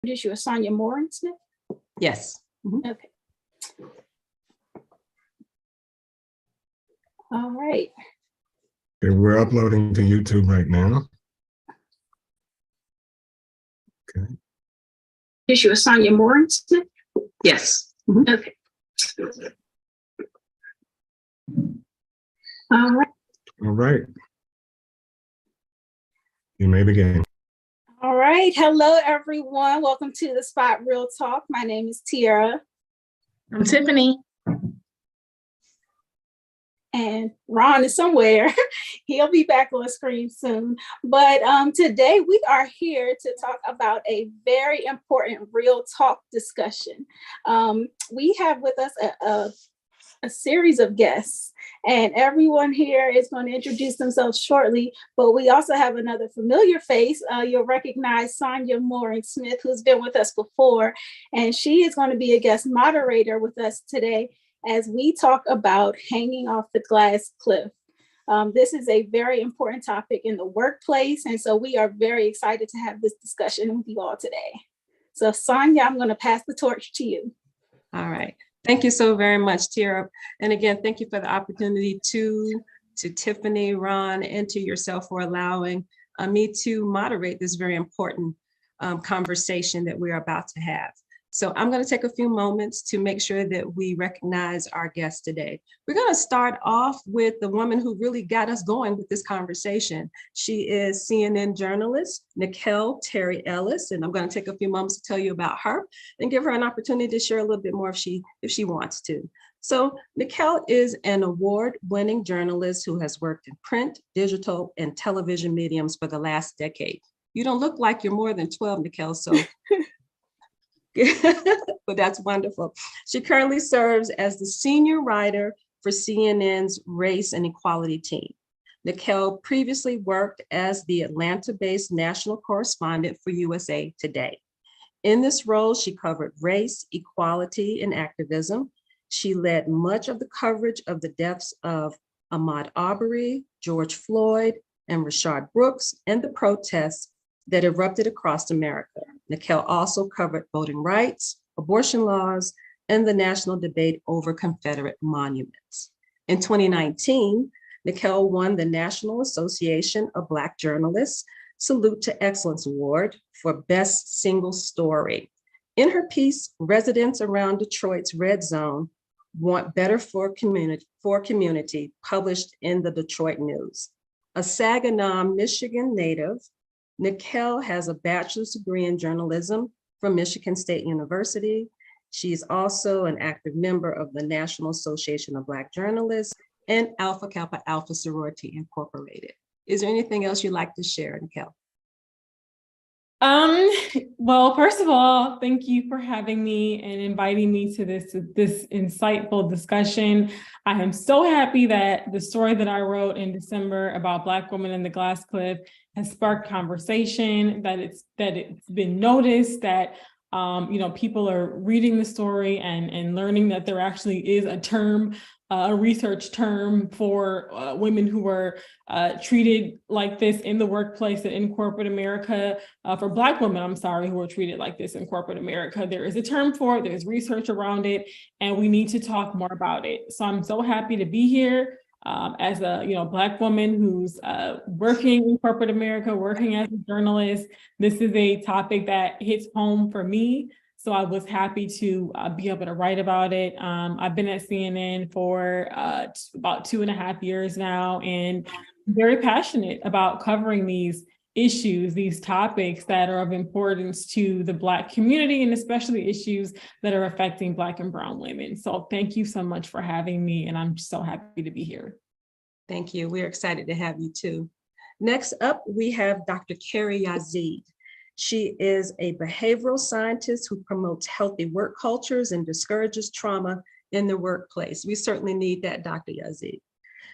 introduce you as Sonia Morin-Smith? Yes. Okay. All right. Okay, we're uploading to YouTube right now. Okay. Introduce you as Sonia Morin-Smith? Yes. Okay. All right. All right. You may begin. All right. Hello, everyone. Welcome to the Spot Real Talk. My name is Tiara. I'm Tiffany. And Ron is somewhere. He'll be back on screen soon. But today we are here to talk about a very important real talk discussion. We have with us a series of guests, and everyone here is going to introduce themselves shortly, but we also have another familiar face. You'll recognize Sonia Morin-Smith, who's been with us before, and she is going to be a guest moderator with us today as we talk about hanging off the glass cliff. This is a very important topic in the workplace, and so we are very excited to have this discussion with you all today. So Sonia, I'm going to pass the torch to you. All right. Thank you so very much, Tiara. And again, thank you for the opportunity to Tiffany, Ron, and to yourself for allowing me to moderate this very important conversation that we're about to have. So I'm going to take a few moments to make sure that we recognize our guest today. We're going to start off with the woman who really got us going with this conversation. She is CNN journalist, Nicquel Terry Ellis, and I'm going to take a few moments to tell you about her and give her an opportunity to share a little bit more if she wants to. So Nicquel is an award-winning journalist who has worked in print, digital, and television mediums for the last decade. You don't look like you're more than 12, Nicquel, so but that's wonderful. She currently serves as the senior writer for CNN's Race and Equality team. Nicquel previously worked as the Atlanta-based national correspondent for USA Today. In this role, she covered race, equality, and activism. She led much of the coverage of the deaths of Ahmaud Arbery, George Floyd, and Rayshard Brooks, and the protests that erupted across America. Nicquel also covered voting rights, abortion laws, and the national debate over Confederate monuments. In 2019, Nicquel won the National Association of Black Journalists Salute to Excellence Award for Best Single Story. In her piece, Residents Around Detroit's Red Zone Want Better for Community, published in the Detroit News. A Saginaw, Michigan native, Nicquel has a bachelor's degree in journalism from Michigan State University. She's also an active member of the National Association of Black Journalists and Alpha Kappa Alpha Sorority Incorporated. Is there anything else you'd like to share, Nicquel? Well, first of all, thank you for having me and inviting me to this insightful discussion. I am so happy that the story that I wrote in December about Black women in the glass cliff has sparked conversation, that it's been noticed, that people are reading the story and learning that there actually is a term, a research term for women who were treated like this in the workplace and in corporate America, for Black women, who were treated like this in corporate America. There is a term for it, there's research around it, and we need to talk more about it. So I'm so happy to be here as a Black woman who's working in corporate America, working as a journalist. This is a topic that hits home for me. So I was happy to be able to write about it. I've been at CNN for about 2.5 years now, and I'm very passionate about covering these issues, these topics that are of importance to the Black community, and especially issues that are affecting Black and brown women. So thank you so much for having me, and I'm so happy to be here. Thank you. We're excited to have you too. Next up, we have Dr. Carey Yazeed. She is a behavioral scientist who promotes healthy work cultures and discourages trauma in the workplace. We certainly need that, Dr. Yazeed.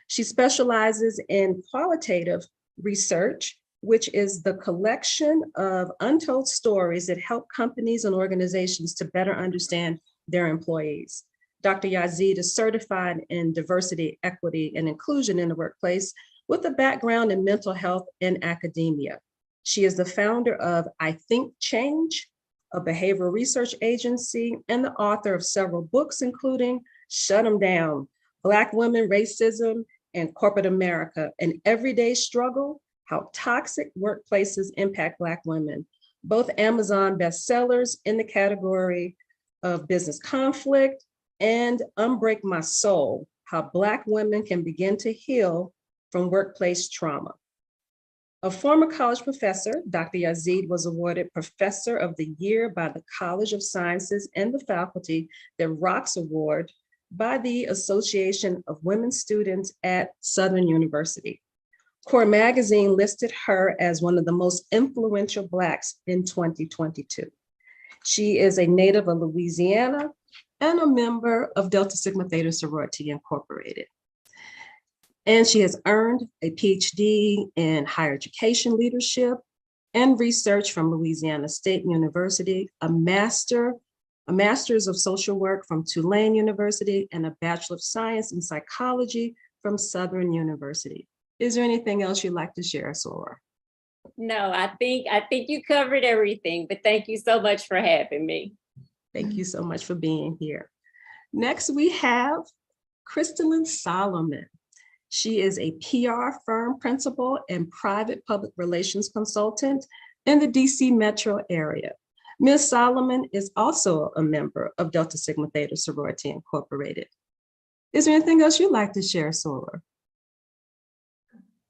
She specializes in qualitative research, which is the collection of untold stories that help companies and organizations to better understand their employees. Dr. Yazeed is certified in diversity, equity, and inclusion in the workplace with a background in mental health and academia. She is the founder of I Think Change, a behavioral research agency, and the author of several books, including Shut 'Em Down, Black Women, Racism, and Corporate America, An Everyday Struggle, How Toxic Workplaces Impact Black Women, both Amazon bestsellers in the category of business conflict, and Unbreak My Soul, How Black Women Can Begin to Heal from Workplace Trauma. A former college professor, Dr. Yazeed was awarded Professor of the Year by the College of Sciences and the Faculty that Rocks Award by the Association of Women Students at Southern University. Core Magazine listed her as one of the most influential Blacks in 2022. She is a native of Louisiana and a member of Delta Sigma Theta Sorority Incorporated. And she has earned a PhD in higher education leadership and research from Louisiana State University, a master's of social work from Tulane University, and a Bachelor of Science in Psychology from Southern University. Is there anything else you'd like to share, Sora? No, I think you covered everything, but thank you so much for having me. Thank you so much for being here. Next, we have Christalyn Solomon. She is a PR firm principal and private public relations consultant in the DC metro area. Ms. Solomon is also a member of Delta Sigma Theta Sorority Incorporated. Is there anything else you'd like to share, Sora?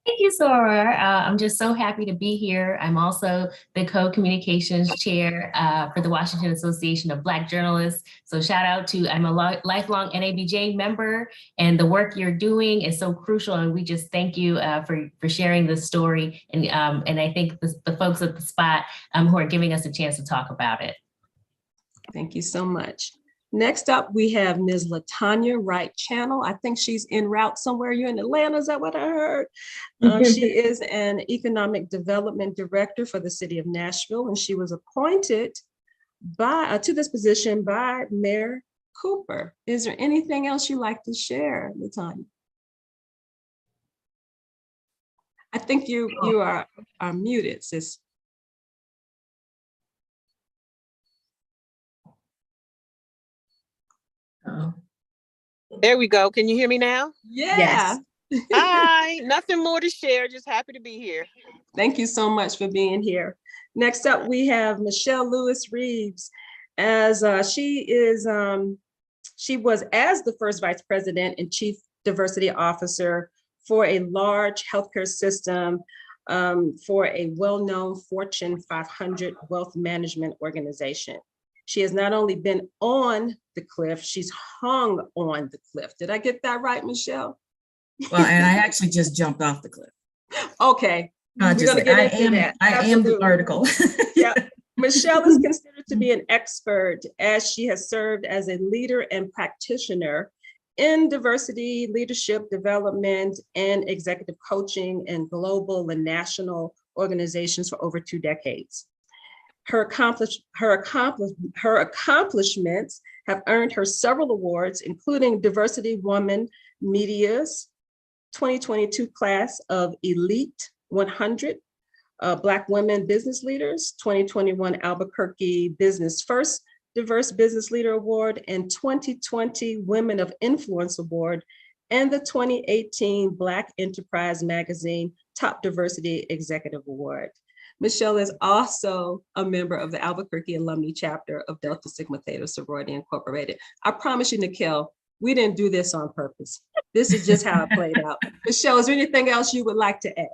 Thank you, Sora. I'm just so happy to be here. I'm also the co-communications chair for the Washington Association of Black Journalists. So shout out to, I'm a lifelong NABJ member, and the work you're doing is so crucial. And we just thank you for sharing this story. And I think the folks at the spot who are giving us a chance to talk about it. Thank you so much. Next up, we have Ms. LaTanya Wright Channel. I think she's en route somewhere. You're in Atlanta, is that what I heard? She is an economic development director for the city of Nashville, and she was appointed to this position by Mayor Cooper. Is there anything else you'd like to share, LaTanya? I think you are muted, sis. There we go. Can you hear me now? Yeah. Yes. Hi, nothing more to share. Just happy to be here. Thank you so much for being here. Next up, we have Michelle Lewis Reeves. As she was as the first vice president and chief diversity officer for a large healthcare system for a well-known Fortune 500 wealth management organization. She has not only been on the cliff, she's hung on the cliff. Did I get that right, Michelle? Well, and I actually just jumped off the cliff. Okay. I am the article. Yeah. Michelle is considered to be an expert as she has served as a leader and practitioner in diversity, leadership development, and executive coaching in global and national organizations for over 2 decades. Her accomplishments have earned her several awards, including Diversity Woman Media's 2022 class of Elite 100, Black Women Business Leaders, 2021 Albuquerque Business First Diverse Business Leader Award, and 2020 Women of Influence Award, and the 2018 Black Enterprise Magazine Top Diversity Executive Award. Michelle is also a member of the Albuquerque alumni chapter of Delta Sigma Theta Sorority Incorporated. I promise you, Nicquel, we didn't do this on purpose. This is just how it played out. Michelle, is there anything else you would like to add?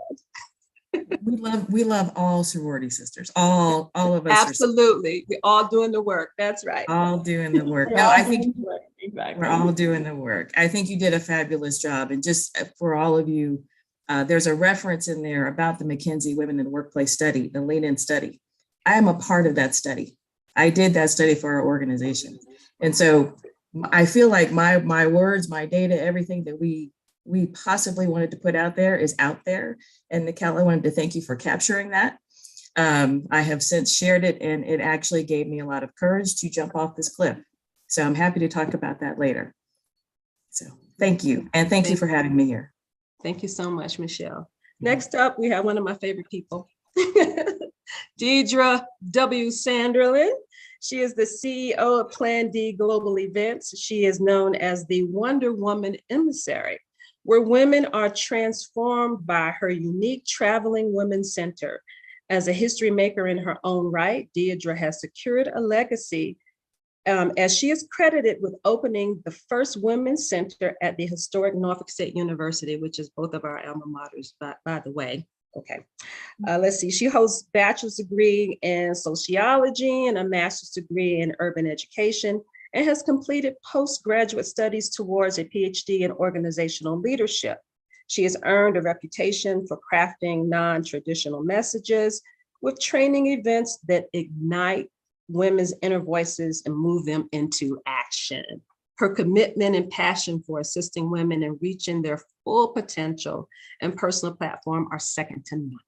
We love all sorority sisters. All of us. Absolutely. We're all doing the work. That's right. All doing the work. No, I think we're all doing the work. I think you did a fabulous job. And just for all of you, there's a reference in there about the McKinsey Women in the Workplace study, the lean-in study. I am a part of that study. I did that study for our organization. And so I feel like my words, my data, everything that we possibly wanted to put out there is out there. And Nicquel, I wanted to thank you for capturing that. I have since shared it, and it actually gave me a lot of courage to jump off this cliff. So I'm happy to talk about that later. So thank you. And thank you for having me here. Thank you so much, Michelle. Next up, we have one of my favorite people, Deidre W. Sanderlin. She is the CEO of Plan D Global Events. She is known as the Wonder Woman Emissary, where women are transformed by her unique Traveling Women's Center. As a history maker in her own right, Deidre has secured a legacy as she is credited with opening the first women's center at the historic Norfolk State University, which is both of our alma maters, by the way. Okay, let's see. She holds a bachelor's degree in sociology and a master's degree in urban education, and has completed postgraduate studies towards a PhD in organizational leadership. She has earned a reputation for crafting non-traditional messages with training events that ignite women's inner voices and move them into action. Her commitment and passion for assisting women in reaching their full potential and personal platform are second to none.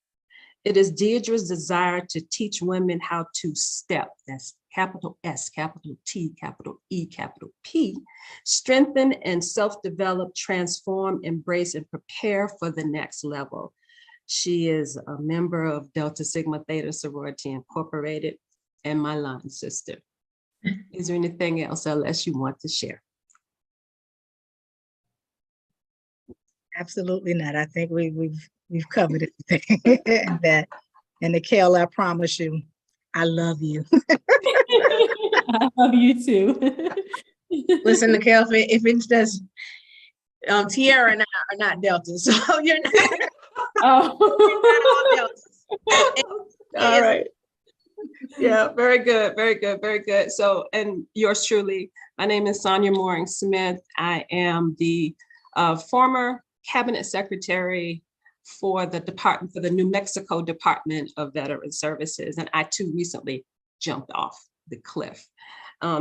It is Deidre's desire to teach women how to step, that's capital S, capital T, capital E, capital P, strengthen and self-develop, transform, embrace, and prepare for the next level. She is a member of Delta Sigma Theta Sorority Incorporated and my line sister. Is there anything else, Ellis, you want to share? Absolutely not. I think we've covered everything. That, and Nicquel, I promise you, I love you. I love you too. Listen, Nicquel, if it's just Tierra and I are not Delta, so you're not. Oh. You're not all Deltas. All right. Yeah, very good, very good, very good. So, and yours truly, my name is Sonia Mooring Smith. I am the former cabinet secretary for the New Mexico Department of Veteran Services. And I too recently jumped off the cliff.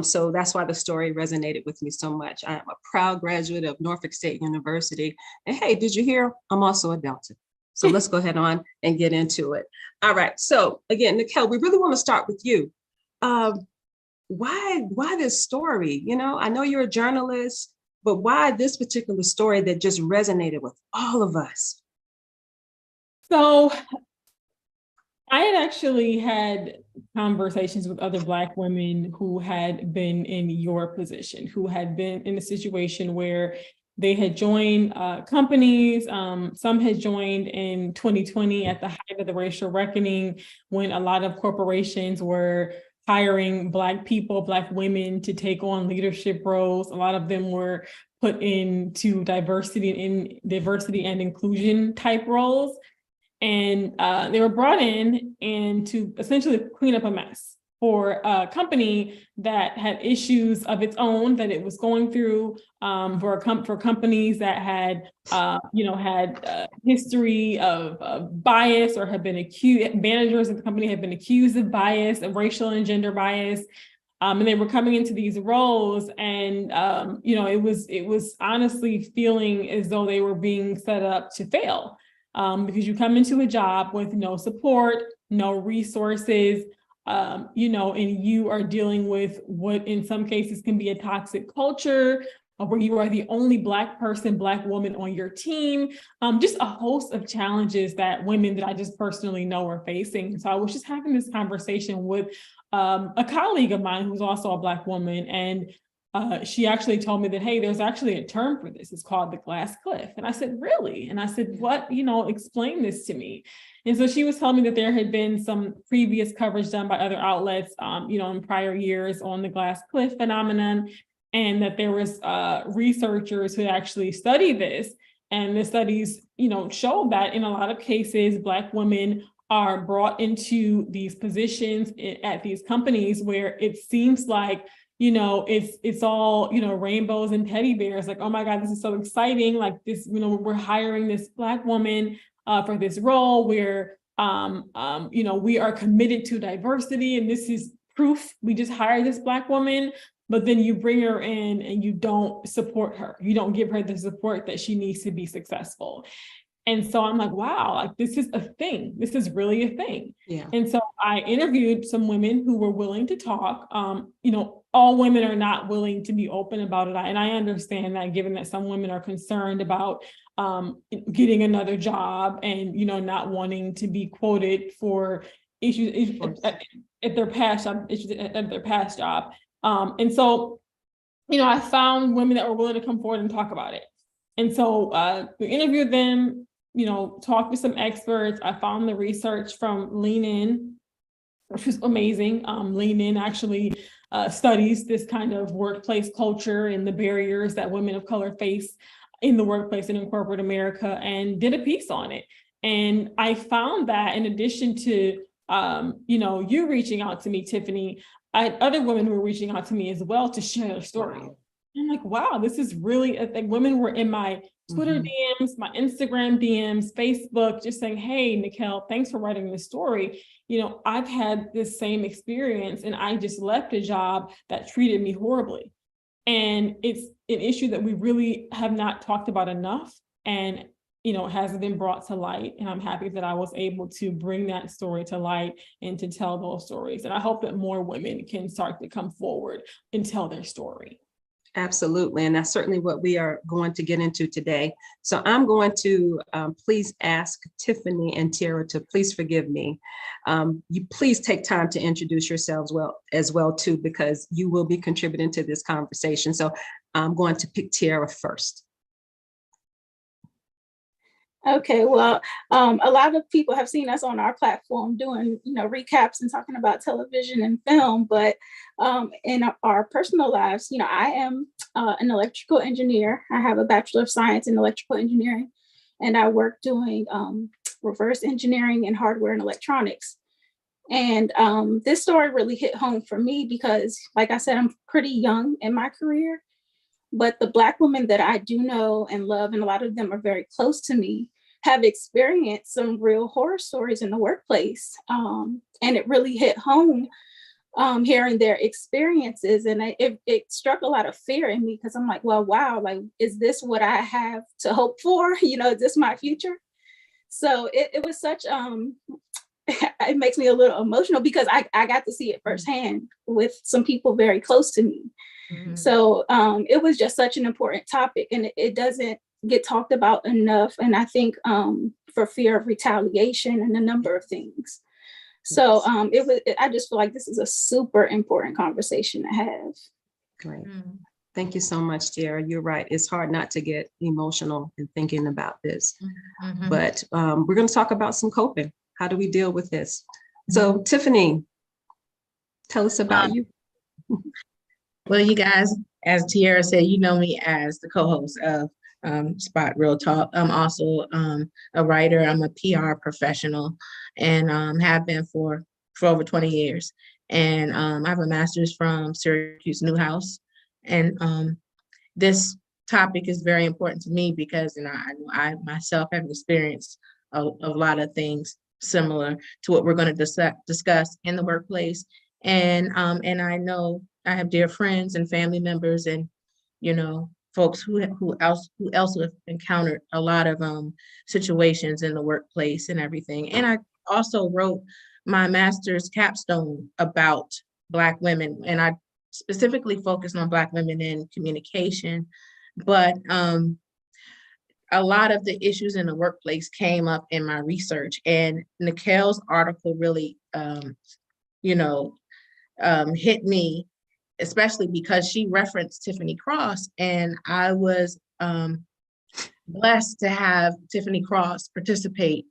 So that's why the story resonated with me so much. I am a proud graduate of Norfolk State University. And hey, did you hear? I'm also a Delta. So let's go ahead on and get into it. All right. So again, Nicquel, we really want to start with you. Why this story? You know, I know you're a journalist, but why this particular story that just resonated with all of us? So I had actually had conversations with other Black women who had been in your position, who had been in a situation where they had joined companies. Some had joined in 2020 at the height of the racial reckoning, when a lot of corporations were hiring Black people, Black women to take on leadership roles. A lot of them were put into diversity and inclusion type roles. And they were brought in and to essentially clean up a mess for a company that had issues of its own that it was going through, for companies that had, history of bias, or had been accused, managers of the company had been accused of bias, of racial and gender bias. And they were coming into these roles, and it was honestly feeling as though they were being set up to fail, because you come into a job with no support, no resources, and you are dealing with what in some cases can be a toxic culture, where you are the only Black person, Black woman on your team, just a host of challenges that women that I just personally know are facing. So I was just having this conversation with a colleague of mine who's also a Black woman, and she actually told me that, hey, there's actually a term for this. It's called the glass cliff. And I said, really? And I said, what, explain this to me. And so she was telling me that there had been some previous coverage done by other outlets, in prior years on the glass cliff phenomenon, and that there was researchers who actually studied this. And the studies, showed that in a lot of cases, Black women are brought into these positions at these companies where it seems like, it's all, rainbows and teddy bears, like, oh my God, this is so exciting. Like this, we're hiring this Black woman for this role where, we are committed to diversity, and this is proof. We just hired this Black woman, but then you bring her in and you don't support her. You don't give her the support that she needs to be successful. And so I'm like, wow, like this is a thing. This is really a thing. Yeah. And so I interviewed some women who were willing to talk. All women are not willing to be open about it. And I understand that, given that some women are concerned about getting another job and, not wanting to be quoted for issues, at their past job. And so, I found women that were willing to come forward and talk about it. And so we interviewed them, talked with some experts. I found the research from Lean In, which was amazing. Lean In actually studies this kind of workplace culture and the barriers that women of color face in the workplace and in corporate America, and did a piece on it. And I found that in addition to, you reaching out to me, Tiffany, I had other women who were reaching out to me as well to share their story. Wow. I'm like, wow, this is really, like, women were in my Twitter DMs, my Instagram DMs, Facebook, just saying, hey, Nicquel, thanks for writing this story. I've had this same experience and I just left a job that treated me horribly. And it's an issue that we really have not talked about enough, and hasn't been brought to light. And I'm happy that I was able to bring that story to light and to tell those stories. And I hope that more women can start to come forward and tell their story. Absolutely. And that's certainly what we are going to get into today. So I'm going to please ask Tiffany and Tiara to please forgive me. You please take time to introduce yourselves as well too, because you will be contributing to this conversation. So I'm going to pick Tiara first. Okay, well, a lot of people have seen us on our platform doing, recaps and talking about television and film, but in our personal lives, I am an electrical engineer. I have a Bachelor of Science in Electrical Engineering, and I work doing reverse engineering and hardware and electronics. And this story really hit home for me because, like I said, I'm pretty young in my career, but the Black women that I do know and love, and a lot of them are very close to me, have experienced some real horror stories in the workplace. And it really hit home hearing their experiences. And it struck a lot of fear in me because I'm like, well, wow, like, is this what I have to hope for? Is this my future? So it was such, it makes me a little emotional because I got to see it firsthand with some people very close to me. Mm-hmm. So it was just such an important topic, and it doesn't get talked about enough. And I think for fear of retaliation and a number of things. So I just feel like this is a super important conversation to have. Great. Thank you so much, Tiara. You're right. It's hard not to get emotional in thinking about this, but we're going to talk about some coping. How do we deal with this? So Tiffany, tell us about you. Well, you guys, as Tiara said, you know me as the co-host of Spot Real Talk. I'm also a writer. I'm a PR professional, and have been for over 20 years. And I have a master's from Syracuse Newhouse. And this topic is very important to me because I myself have experienced a lot of things similar to what we're going to discuss in the workplace. And I know I have dear friends and family members and, folks who else have encountered a lot of situations in the workplace and everything. And I also wrote my master's capstone about Black women, and I specifically focused on Black women in communication. But a lot of the issues in the workplace came up in my research, and Nicquel's article really, hit me, especially because she referenced Tiffany Cross, and I was blessed to have Tiffany Cross participate.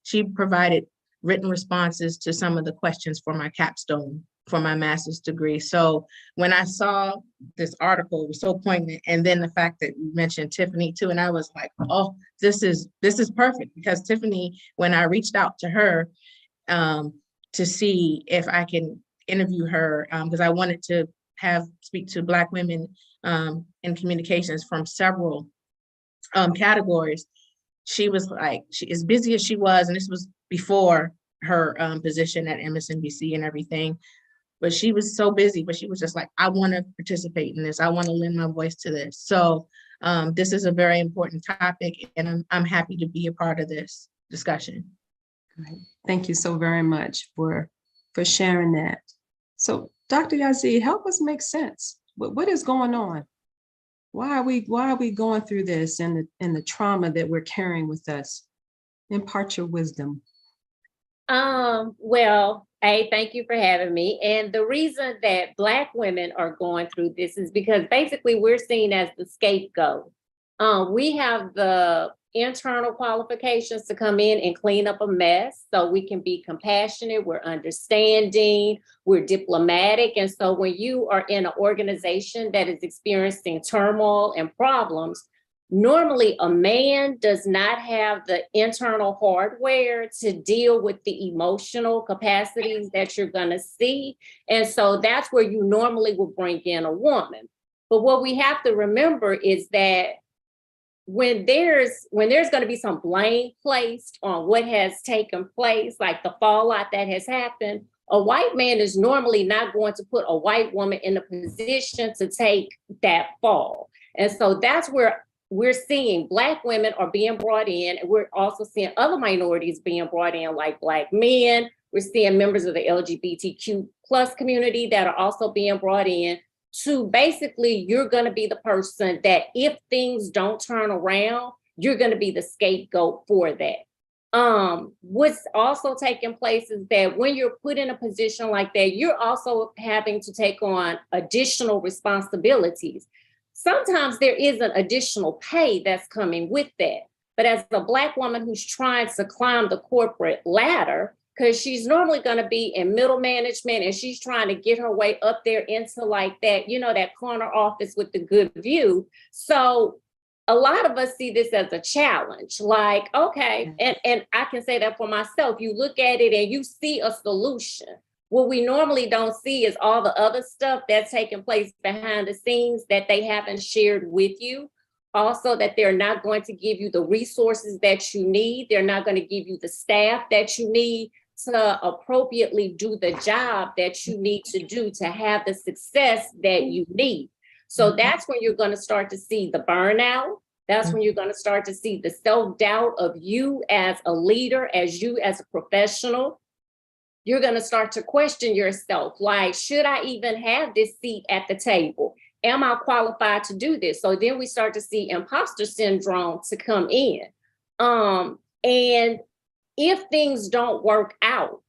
She provided written responses to some of the questions for my capstone for my master's degree. So when I saw this article, it was so poignant. And then the fact that you mentioned Tiffany too, and I was like, oh, this is perfect, because Tiffany, when I reached out to her to see if I can interview her, because I wanted to speak to Black women in communications from several categories. She was like, she, as busy as she was, and this was before her position at MSNBC and everything, but she was so busy, but she was just like, I want to participate in this. I want to lend my voice to this. So this is a very important topic, and I'm happy to be a part of this discussion. Great. Thank you so very much for sharing that. So Dr. Yazeed, help us make sense. What is going on? Why are we going through this and the trauma that we're carrying with us? Impart your wisdom. Well, hey, thank you for having me. And the reason that Black women are going through this is because basically we're seen as the scapegoat. We have the internal qualifications to come in and clean up a mess so we can be compassionate, we're understanding, we're diplomatic. And so when you are in an organization that is experiencing turmoil and problems, normally a man does not have the internal hardware to deal with the emotional capacities that you're going to see. And so that's where you normally will bring in a woman. But what we have to remember is that when there's going to be some blame placed on what has taken place, like the fallout that has happened, a white man is normally not going to put a white woman in a position to take that fall. And so that's where we're seeing Black women are being brought in, and we're also seeing other minorities being brought in, like Black men. We're seeing members of the LGBTQ plus community that are also being brought in to basically, you're going to be the person that if things don't turn around, you're going to be the scapegoat for that. What's also taking place is that when you're put in a position like that, you're also having to take on additional responsibilities. Sometimes there is an additional pay that's coming with that. But as a Black woman who's trying to climb the corporate ladder, because she's normally going to be in middle management and she's trying to get her way up there into like that, you know, that corner office with the good view. So a lot of us see this as a challenge, like, okay, and I can say that for myself, you look at it and you see a solution. What we normally don't see is all the other stuff that's taking place behind the scenes that they haven't shared with you. Also, that they're not going to give you the resources that you need. They're not going to give you the staff that you need to appropriately do the job that you need to do to have the success that you need. So that's when you're going to start to see the burnout. That's when you're going to start to see the self-doubt of you as a leader, as you as a professional. You're going to start to question yourself, like, should I even have this seat at the table? Am I qualified to do this? So then we start to see imposter syndrome to come in. And if things don't work out,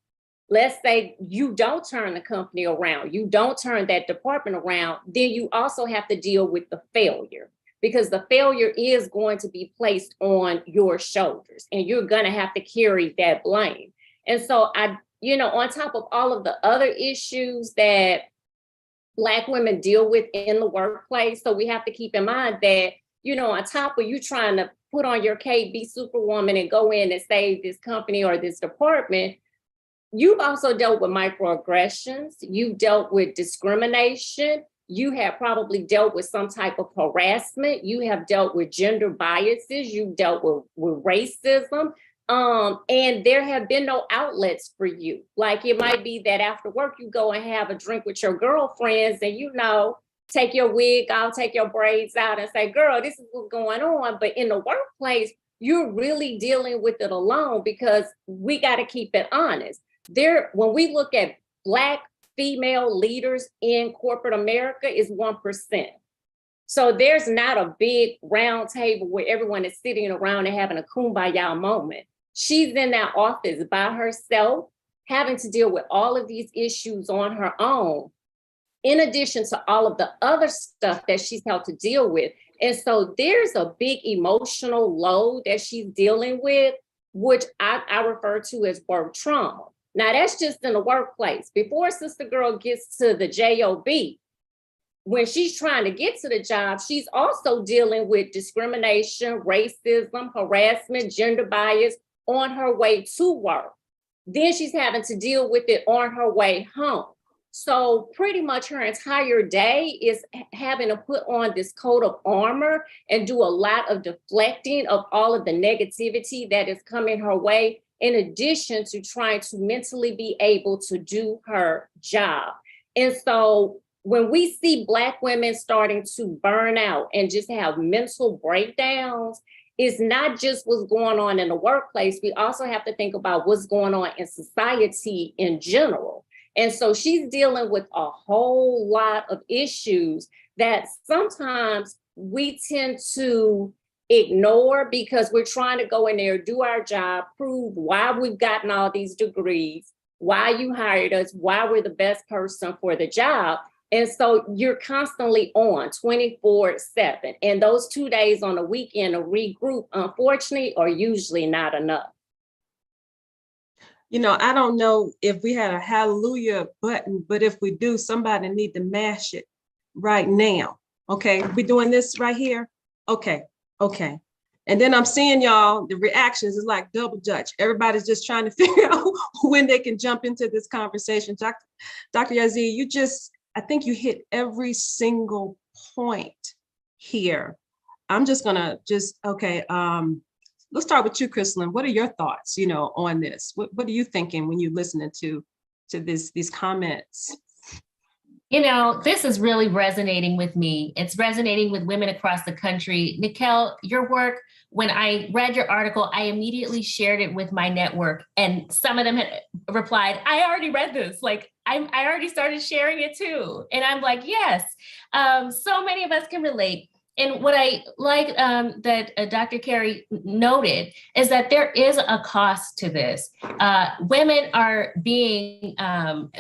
let's say you don't turn the company around, you don't turn that department around, then you also have to deal with the failure, because the failure is going to be placed on your shoulders and you're going to have to carry that blame. And so on top of all of the other issues that Black women deal with in the workplace, so we have to keep in mind that, on top of you trying to put on your cape, be superwoman and go in and save this company or this department, you've also dealt with microaggressions, you've dealt with discrimination, you have probably dealt with some type of harassment, you have dealt with gender biases, you've dealt with racism. And there have been no outlets for you. Like it might be that after work, you go and have a drink with your girlfriends and, take your wig out, take your braids out and say, girl, this is what's going on. But in the workplace, you're really dealing with it alone, because we got to keep it honest. When we look at Black female leaders in corporate America is 1%. So there's not a big round table where everyone is sitting around and having a kumbaya moment. She's in that office by herself, having to deal with all of these issues on her own, in addition to all of the other stuff that she's had to deal with. And so there's a big emotional load that she's dealing with, which I refer to as work trauma. Now that's just in the workplace. Before Sister Girl gets to the job, when she's trying to get to the job, she's also dealing with discrimination, racism, harassment, gender bias on her way to work. Then she's having to deal with it on her way home. So pretty much her entire day is having to put on this coat of armor and do a lot of deflecting of all of the negativity that is coming her way, in addition to trying to mentally be able to do her job. And so when we see Black women starting to burn out and just have mental breakdowns, it's not just what's going on in the workplace. We also have to think about what's going on in society in general. And so she's dealing with a whole lot of issues that sometimes we tend to ignore because we're trying to go in there, do our job, prove why we've gotten all these degrees, why you hired us, why we're the best person for the job. And so you're constantly on 24/7. And those 2 days on the weekend to regroup, unfortunately, are usually not enough. You know, I don't know if we had a hallelujah button, but if we do, somebody need to mash it right now. Okay, we doing this right here? Okay, okay. And then I'm seeing y'all, the reactions is like double Dutch. Everybody's just trying to figure out when they can jump into this conversation. Dr. Yazeed, I think you hit every single point here. I'm just gonna okay. Let's start with you, Christalyn. What are your thoughts, on this? What are you thinking when you're listening to these comments? This is really resonating with me. It's resonating with women across the country. Nicquel, your work, when I read your article, I immediately shared it with my network, and some of them had replied, I already read this. Like, I already started sharing it too. And I'm like, yes, so many of us can relate. And what I like that Dr. Carey noted is that there is a cost to this. Women are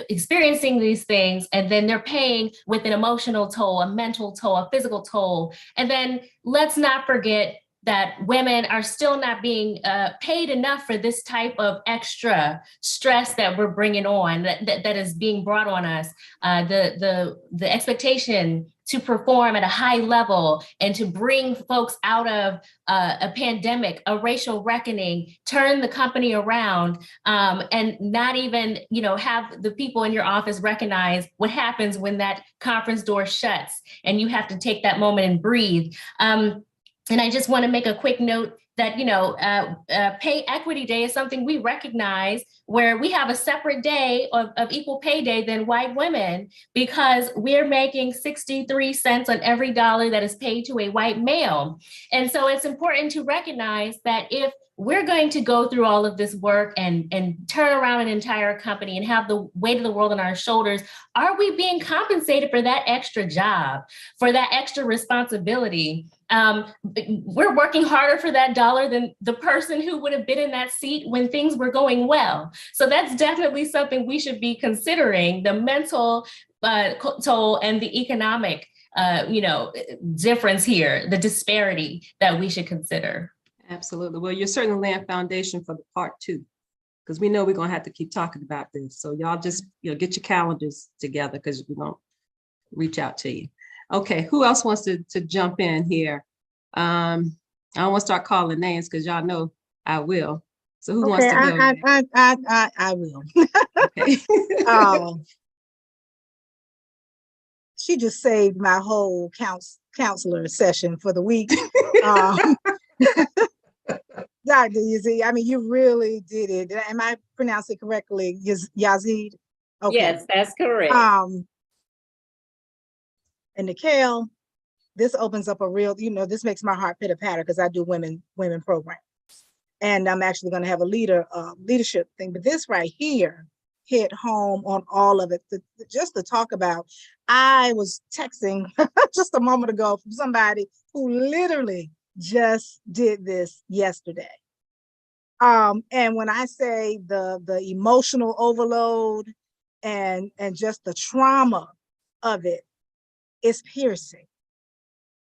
experiencing these things, and then they're paying with an emotional toll, a mental toll, a physical toll. And then let's not forget that women are still not being paid enough for this type of extra stress that we're bringing on, that is being brought on us. The expectation to perform at a high level and to bring folks out of a pandemic, a racial reckoning, turn the company around, and not even, have the people in your office recognize what happens when that conference door shuts and you have to take that moment and breathe. And I just want to make a quick note that, Pay Equity Day is something we recognize, where we have a separate day of equal pay day than white women, because we're making 63 cents on every dollar that is paid to a white male. And so it's important to recognize that if we're going to go through all of this work and turn around an entire company and have the weight of the world on our shoulders, are we being compensated for that extra job, for that extra responsibility? We're working harder for that dollar than the person who would have been in that seat when things were going well. So that's definitely something we should be considering, the mental toll and the economic difference here, the disparity that we should consider. Absolutely. Well, you're certainly laying foundation for the part 2, because we know we're going to have to keep talking about this. So y'all just get your calendars together, because we're going to reach out to you. Okay, who else wants to jump in here? I don't want to start calling names, because y'all know I will. So who wants to go? I will. Okay. She just saved my whole counselor session for the week. Dr. Yazeed, I mean, you really did it. Am I pronouncing it correctly? Yazeed? Okay. Yes, that's correct. And Nicquel, this opens up a real, this makes my heart pitter patter, because I do women programs. And I'm actually going to have a leadership thing. But this right here hit home on all of it. Just to talk about, I was texting just a moment ago from somebody who literally just did this yesterday. And when I say the emotional overload and just the trauma of it, it's piercing.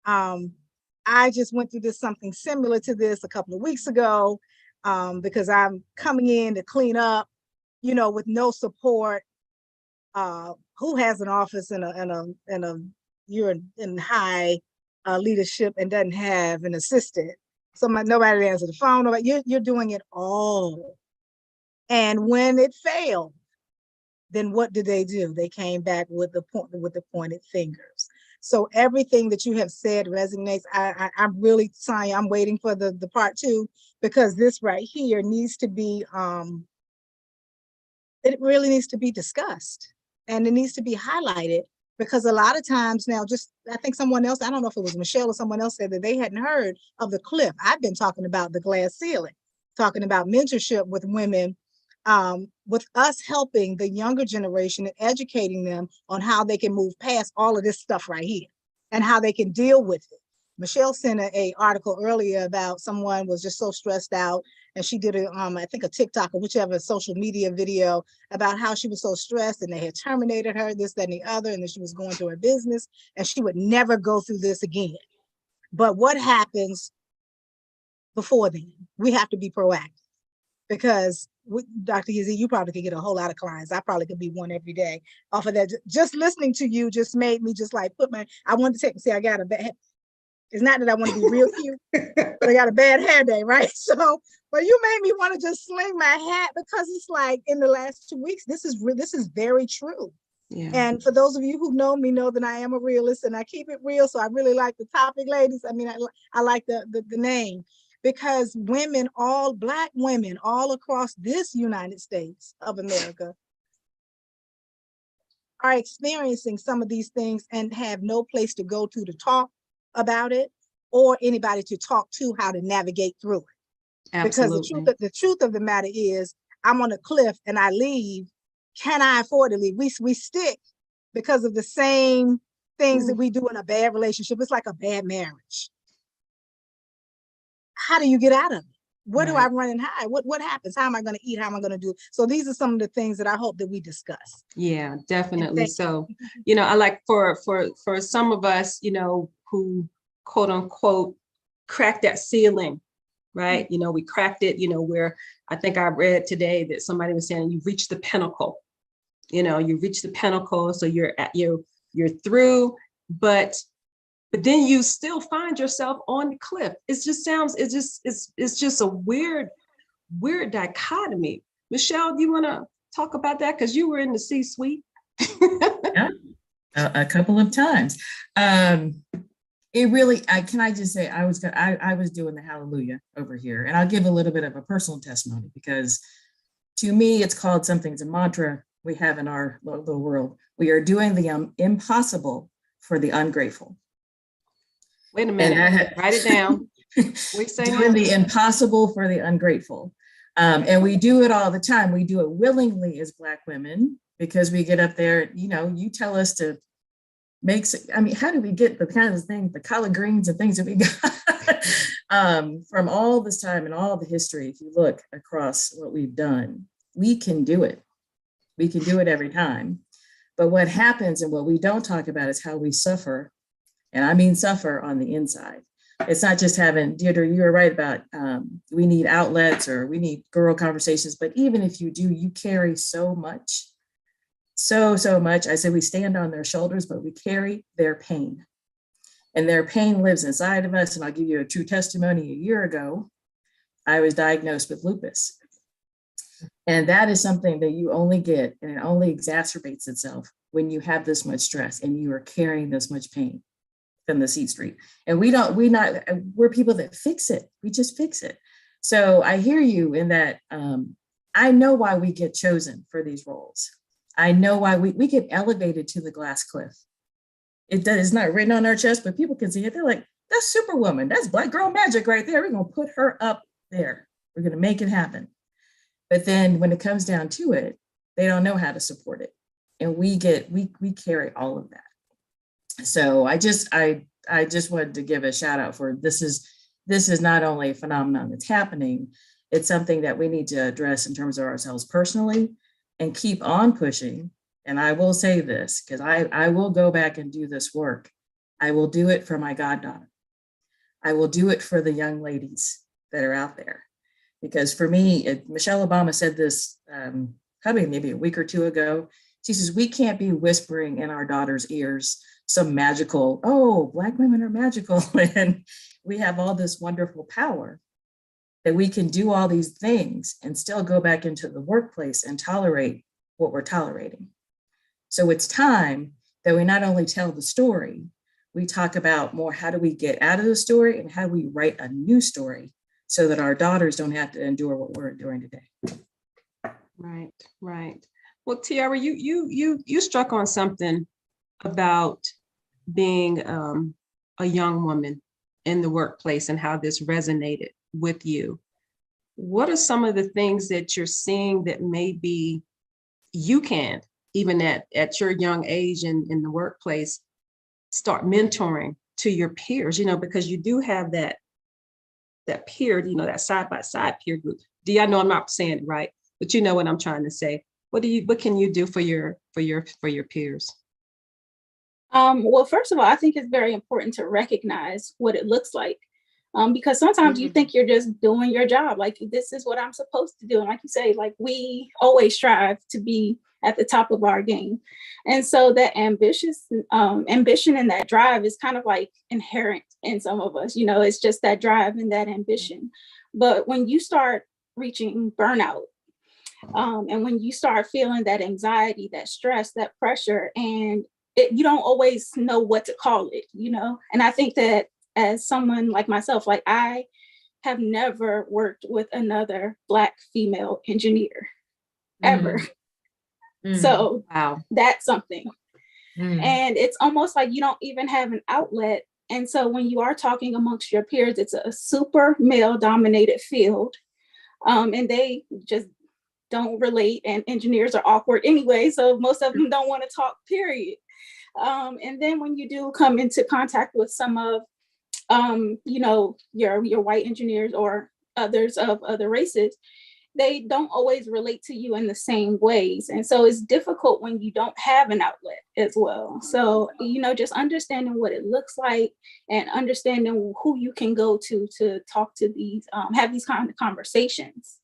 I just went through something similar to this a couple of weeks ago, because I'm coming in to clean up, with no support. Who has an office you're in high leadership and doesn't have an assistant? Nobody answered the phone. You're doing it all. And when it failed, then what did they do? They came back with the pointed fingers. So everything that you have said resonates. I'm really sorry. I'm waiting for the part 2, because this right here needs to be, it really needs to be discussed, and it needs to be highlighted, because a lot of times now, I think someone else, I don't know if it was Michelle or someone else, said that they hadn't heard of the cliff. I've been talking about the glass ceiling, talking about mentorship with women, with us helping the younger generation and educating them on how they can move past all of this stuff right here and how they can deal with it. Michelle sent a article earlier about someone was just so stressed out, and she did I think a TikTok or whichever social media video about how she was so stressed and they had terminated her, this, that, and the other, and then she was going to her business and she would never go through this again. But what happens before then? We have to be proactive, because Dr. Yazeed, you probably could get a whole lot of clients. I probably could be one every day off of that. Just listening to you just made me just like I wanted to say I got a bad, it's not that I want to be real cute, but I got a bad hair day, right? So, but you made me want to just sling my hat, because it's like in the last 2 weeks, this is very true. Yeah. And for those of you who know me know that I am a realist and I keep it real. So I really like the topic, ladies. I mean, I like the name, because women, all Black women all across this United States of America are experiencing some of these things and have no place to go to talk about it, or anybody to talk to how to navigate through it. Absolutely. Because the truth of the matter is, I'm on a cliff and I leave. Can I afford to leave? We stick because of the same things that we do in a bad relationship. It's like a bad marriage. How do you get out of it? Where do I run and hide? What happens? How am I going to eat? How am I going to do? So these are some of the things that I hope that we discuss. Yeah, definitely. So, I like for some of us, who quote unquote cracked that ceiling, right? We cracked it, where I think I read today that somebody was saying you've reached the pinnacle. You reach the pinnacle, so you're through, but then you still find yourself on the cliff. It's just a weird dichotomy. Michelle, do you want to talk about that? Because you were in the C-suite. Yeah, a couple of times. It really, can I just say, I was doing the hallelujah over here, and I'll give a little bit of a personal testimony, because to me, it's called something, it's a mantra we have in our little world. We are doing the impossible for the ungrateful. Wait a minute, write it down. We say doing the impossible for the ungrateful. And we do it all the time. We do it willingly as Black women, because we get up there, you tell us to make, how do we get the kind of thing, the collard greens and things that we got from all this time and all the history? If you look across what we've done, we can do it. We can do it every time. But what happens and what we don't talk about is how we suffer. And I mean suffer on the inside. It's not just having, Deidre, you were right about we need outlets or we need girl conversations, but even if you do, you carry so much, so much. I say we stand on their shoulders, but we carry their pain. And their pain lives inside of us. And I'll give you a true testimony. A year ago, I was diagnosed with lupus. And that is something that you only get, and it only exacerbates itself when you have this much stress and you are carrying this much pain from the seat street. And we're people that fix it. We just fix it. So I hear you in that. I know why we get chosen for these roles. I know why we get elevated to the glass cliff. It's not written on our chest, but people can see it. They're like, that's Superwoman. That's Black girl magic right there. We're going to put her up there. We're going to make it happen. But then when it comes down to it, they don't know how to support it. And we carry all of that. So I just wanted to give a shout out for this is not only a phenomenon that's happening, it's something that we need to address in terms of ourselves personally and keep on pushing. And I will say this, because I will go back and do this work. I will do it for my goddaughter. I will do it for the young ladies that are out there. Because for me, Michelle Obama said this probably maybe a week or two ago. She says, we can't be whispering in our daughters' ears some magical, oh, Black women are magical. And we have all this wonderful power that we can do all these things and still go back into the workplace and tolerate what we're tolerating. So it's time that we not only tell the story, we talk about more, how do we get out of the story and how do we write a new story so that our daughters don't have to endure what we're enduring today. Right. Well, Tiara, you struck on something about being a young woman in the workplace and how this resonated with you. What are some of the things that you're seeing that maybe you can, even at your young age in the workplace, start mentoring to your peers, because you do have that peer, that side by side peer group. I know I'm not saying it right, but you know what I'm trying to say. What can you do for your peers? Well, first of all, I think it's very important to recognize what it looks like. Because sometimes you think you're just doing your job, like this is what I'm supposed to do. And like you say, like we always strive to be at the top of our game. And so that ambition and that drive is kind of like inherent in some of us, it's just that drive and that ambition. But when you start reaching burnout, and when you start feeling that anxiety, that stress, that pressure, and you don't always know what to call it, and I think that as someone like myself, like I have never worked with another Black female engineer ever. So wow, that's something. And it's almost like you don't even have an outlet. And so when you are talking amongst your peers, it's a super male dominated field. And they just don't relate, and engineers are awkward anyway. So most of them don't want to talk, period. And then when you do come into contact with some of your white engineers or others of other races, they don't always relate to you in the same ways. And so it's difficult when you don't have an outlet as well. So, just understanding what it looks like and understanding who you can go to talk to these, have these kind of conversations.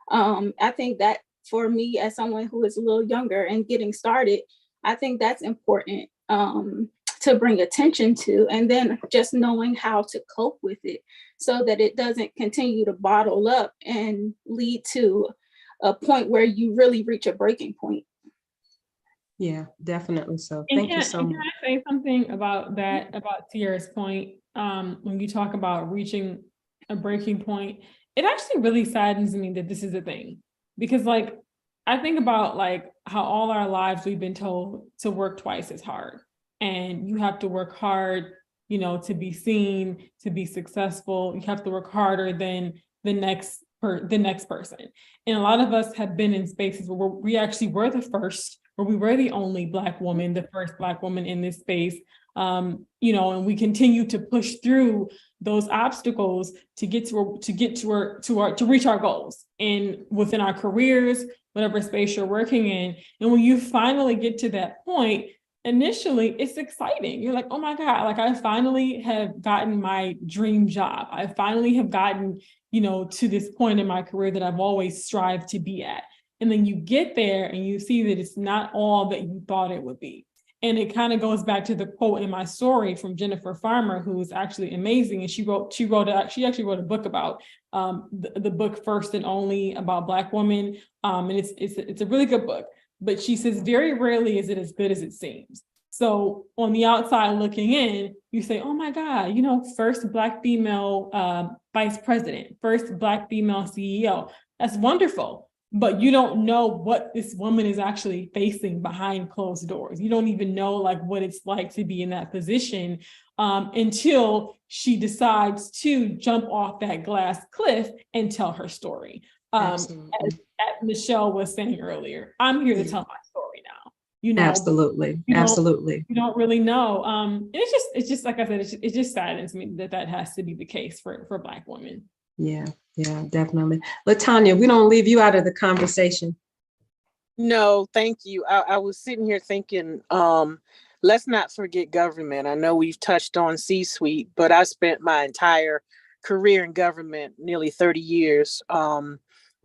I think that for me, as someone who is a little younger and getting started, I think that's important to bring attention to, and then just knowing how to cope with it so that it doesn't continue to bottle up and lead to a point where you really reach a breaking point. Yeah, definitely. So thank you so much. Can I say something about that, about Tiara's point? When you talk about reaching a breaking point, it actually really saddens me that this is a thing, because like, I think about like how all our lives we've been told to work twice as hard. And you have to work hard, to be seen, to be successful. You have to work harder than the next person. And a lot of us have been in spaces where we actually were the first, where we were the only Black woman, the first Black woman in this space. And we continue to push through those obstacles to reach our goals and within our careers, whatever space you're working in. And when you finally get to that point, initially it's exciting. You're like, oh my God, like I finally have gotten my dream job. I finally have gotten, to this point in my career that I've always strived to be at. And then you get there and you see that it's not all that you thought it would be. And it kind of goes back to the quote in my story from Jennifer Farmer, who's actually amazing. And she actually wrote a book about the book First and Only, about Black women. And it's a really good book. But she says, very rarely is it as good as it seems. So on the outside looking in, you say, oh my God, first Black female vice president, first Black female CEO. That's wonderful. But you don't know what this woman is actually facing behind closed doors. You don't even know like what it's like to be in that position until she decides to jump off that glass cliff and tell her story. As Michelle was saying earlier, I'm here to tell my story now. Absolutely. You don't really know. It's just like I said, it just saddens me that has to be the case for Black women. Yeah, definitely. LaTanya, we don't leave you out of the conversation. No, thank you. I was sitting here thinking, let's not forget government. I know we've touched on C-suite, but I spent my entire career in government, nearly 30 years,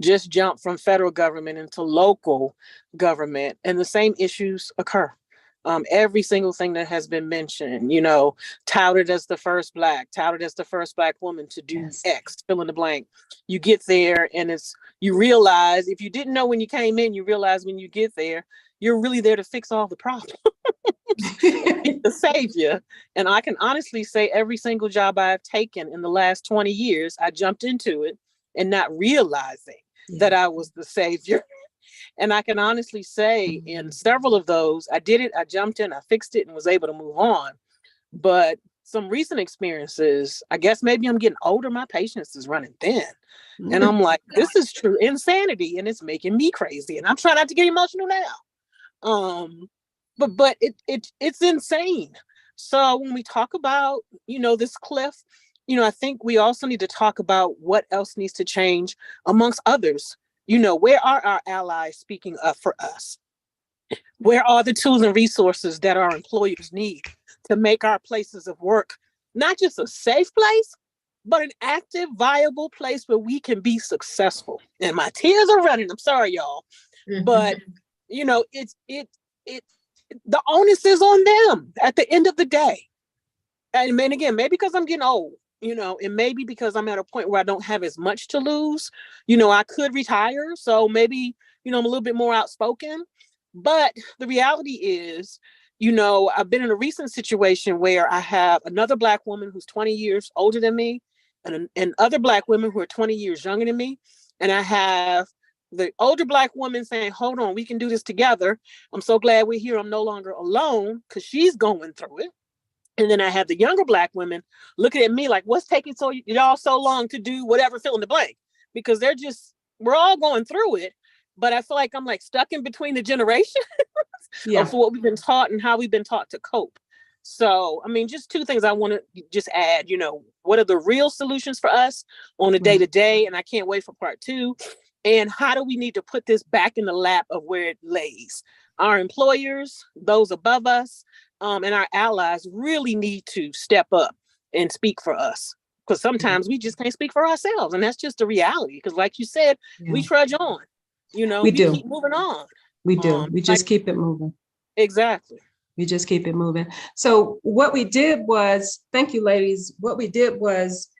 just jumped from federal government into local government, and the same issues occur. Every single thing that has been mentioned, touted as the first Black woman to do X, fill in the blank. You get there and you realize, if you didn't know when you came in, you realize when you get there, you're really there to fix all the problems, the savior. And I can honestly say every single job I've taken in the last 20 years, I jumped into it and not realizing that I was the savior. And I can honestly say in several of those, I did it, I jumped in, I fixed it and was able to move on. But some recent experiences, I guess maybe I'm getting older, my patience is running thin. And I'm like, this is true insanity and it's making me crazy. And I'm trying not to get emotional now. But it's insane So when we talk about, this cliff, I think we also need to talk about what else needs to change amongst others. Where are our allies speaking up for us? Where are the tools and resources that our employers need to make our places of work not just a safe place, but an active, viable place where we can be successful? And my tears are running. I'm sorry, y'all. But the onus is on them at the end of the day. And again, maybe because I'm getting old, and maybe because I'm at a point where I don't have as much to lose. I could retire. So maybe, I'm a little bit more outspoken. But the reality is, I've been in a recent situation where I have another Black woman who's 20 years older than me and other Black women who are 20 years younger than me. And I have the older Black woman saying, hold on, we can do this together. I'm so glad we're here. I'm no longer alone, because she's going through it. And then I have the younger Black women looking at me like, what's taking y'all so long to do whatever, fill in the blank? Because we're all going through it. But I feel like I'm like stuck in between the generations of what we've been taught and how we've been taught to cope. So, just two things I want to just add, what are the real solutions for us on a day-to-day? And I can't wait for part 2. And how do we need to put this back in the lap of where it lays? Our employers, those above us, and our allies really need to step up and speak for us. Because sometimes we just can't speak for ourselves. And that's just the reality. Because like you said, we trudge on. We keep moving on. We do. We just keep it moving. Exactly. We just keep it moving. So what we did was, thank you, ladies. What we did was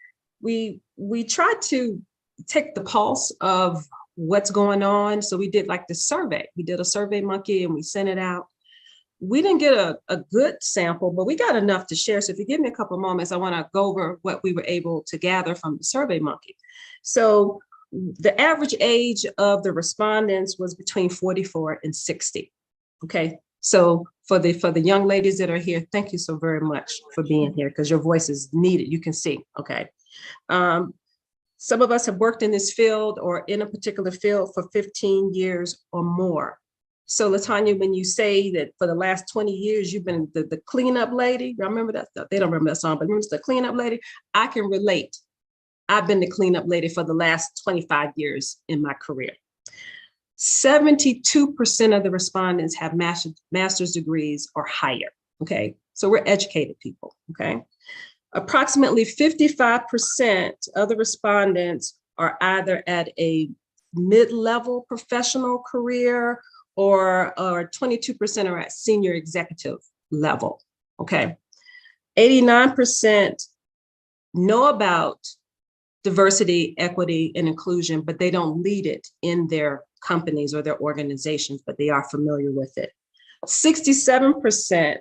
we tried to take the pulse of what's going on. So we did like the survey. We did a Survey Monkey and we sent it out. We didn't get a good sample, but we got enough to share. So if you give me a couple of moments, I want to go over what we were able to gather from the Survey Monkey. So the average age of the respondents was between 44 and 60. Okay. So for the young ladies that are here, thank you so very much for being here, because your voice is needed. You can see. Okay. Some of us have worked in this field or in a particular field for 15 years or more. So LaTanya, when you say that for the last 20 years, you've been the cleanup lady, I remember that stuff. They don't remember that song, but remember the cleanup lady? I can relate. I've been the cleanup lady for the last 25 years in my career. 72% of the respondents have master's degrees or higher. Okay. So we're educated people. Okay. Approximately 55% of the respondents are either at a mid-level professional career or 22% are at senior executive level. Okay. 89% know about diversity, equity, and inclusion, but they don't lead it in their companies or their organizations, but they are familiar with it. 67%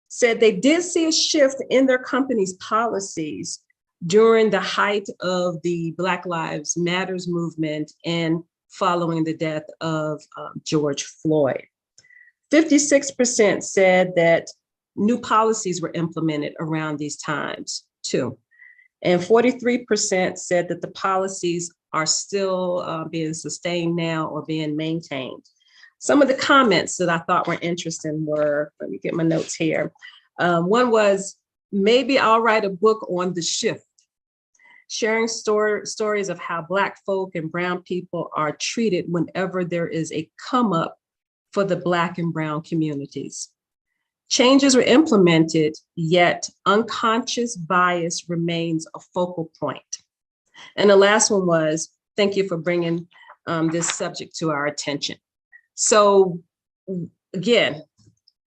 said they did see a shift in their company's policies during the height of the Black Lives Matters movement and following the death of George Floyd. 56% said that new policies were implemented around these times too. And 43% said that the policies are still being sustained now or being maintained. Some of the comments that I thought were interesting were, let me get my notes here. One was, maybe I'll write a book on the shift, sharing stories of how Black folk and Brown people are treated whenever there is a come up for the Black and Brown communities. Changes were implemented, yet unconscious bias remains a focal point. And the last one was, thank you for bringing this subject to our attention. So again,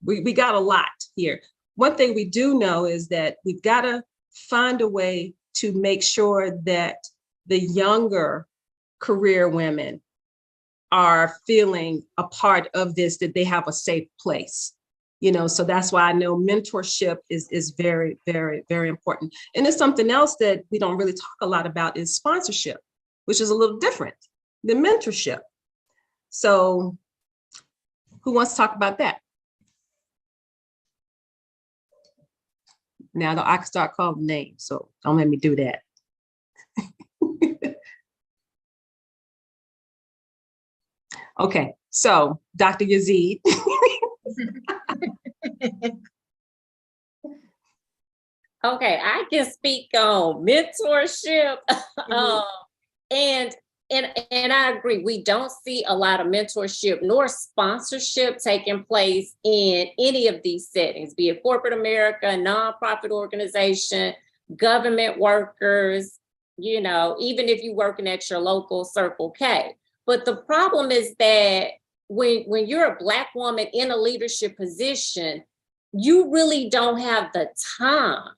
we got a lot here. One thing we do know is that we've got to find a way to make sure that the younger career women are feeling a part of this, that they have a safe place. So that's why I know mentorship is very, very, very important. And it's something else that we don't really talk a lot about is sponsorship, which is a little different than mentorship. So who wants to talk about that? Now I can start calling names, so don't let me do that. Okay, so Dr. Yazeed. Okay, I can speak on mentorship. Mhm. And and I agree, we don't see a lot of mentorship nor sponsorship taking place in any of these settings, be it corporate America, nonprofit organization, government workers, you know, even if you're working at your local Circle K. But the problem is that when you're a Black woman in a leadership position, you really don't have the time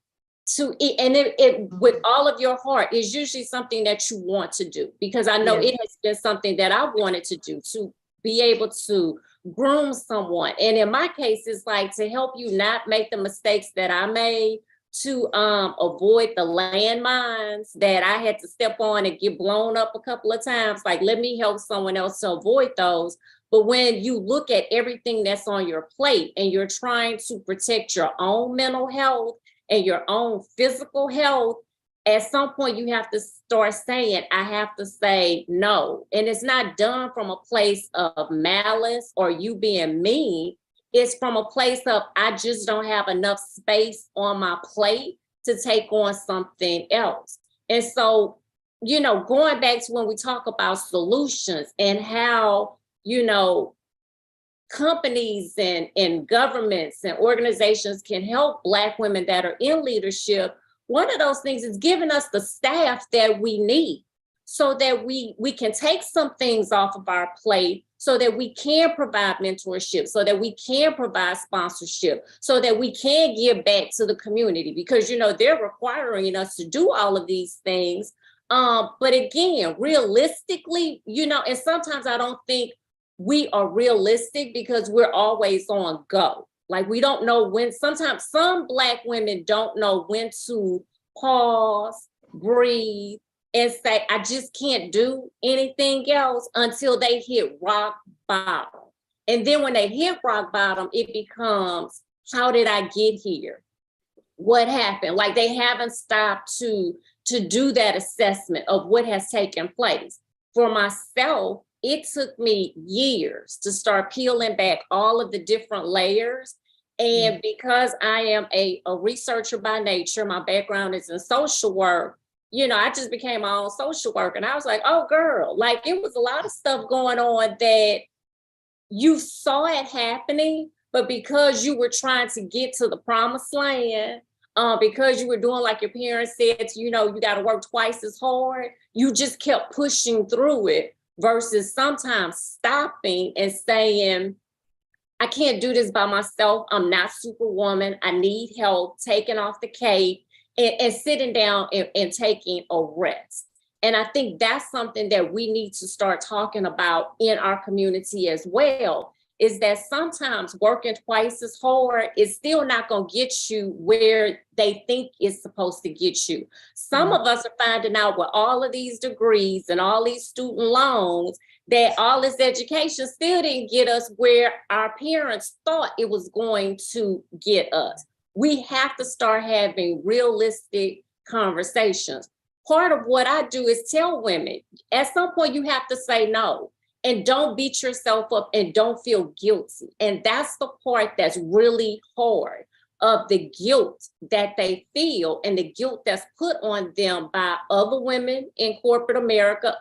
to and it with all of your heart is usually something that you want to do, because I know Yeah. it has been something that I wanted to do, to be able to groom someone. And in my case, it's like to help you not make the mistakes that I made, to avoid the landmines that I had to step on and get blown up a couple of times. Like, let me help someone else to avoid those. But when you look at everything that's on your plate and you're trying to protect your own mental health and your own physical health, at some point you have to start saying, I have to say no. And it's not done from a place of malice or you being mean. It's from a place of, I just don't have enough space on my plate to take on something else. And so, you know, going back to when we talk about solutions and how, you know, companies and governments and organizations can help Black women that are in leadership, one of those things is giving us the staff that we need so that we can take some things off of our plate, so that we can provide mentorship, so that we can provide sponsorship, so that we can give back to the community, because, you know, they're requiring us to do all of these things. But again, realistically, you know, and sometimes I don't think we are realistic because we're always on go. Like, we don't know when, sometimes some Black women don't know when to pause, breathe, and say, I just can't do anything else until they hit rock bottom. And then when they hit rock bottom, it becomes, how did I get here? What happened? Like, they haven't stopped to do that assessment of what has taken place. For myself, it took me years to start peeling back all of the different layers. And because I am a researcher by nature, my background is in social work, you know, I just became my own social worker. And I was like, oh girl, like, it was a lot of stuff going on that you saw it happening, but because you were trying to get to the promised land, because you were doing like your parents said, you know, you got to work twice as hard, you just kept pushing through it, versus sometimes stopping and saying, I can't do this by myself. I'm not Superwoman. I need help, taking off the cape and sitting down and taking a rest. And I think that's something that we need to start talking about in our community as well, is that sometimes working twice as hard is still not going to get you where they think it's supposed to get you. Some of us are finding out with all of these degrees and all these student loans that all this education still didn't get us where our parents thought it was going to get us. We have to start having realistic conversations. Part of what I do is tell women, at some point you have to say no, and don't beat yourself up and don't feel guilty. And that's the part that's really hard, of the guilt that they feel and the guilt that's put on them by other women in corporate America,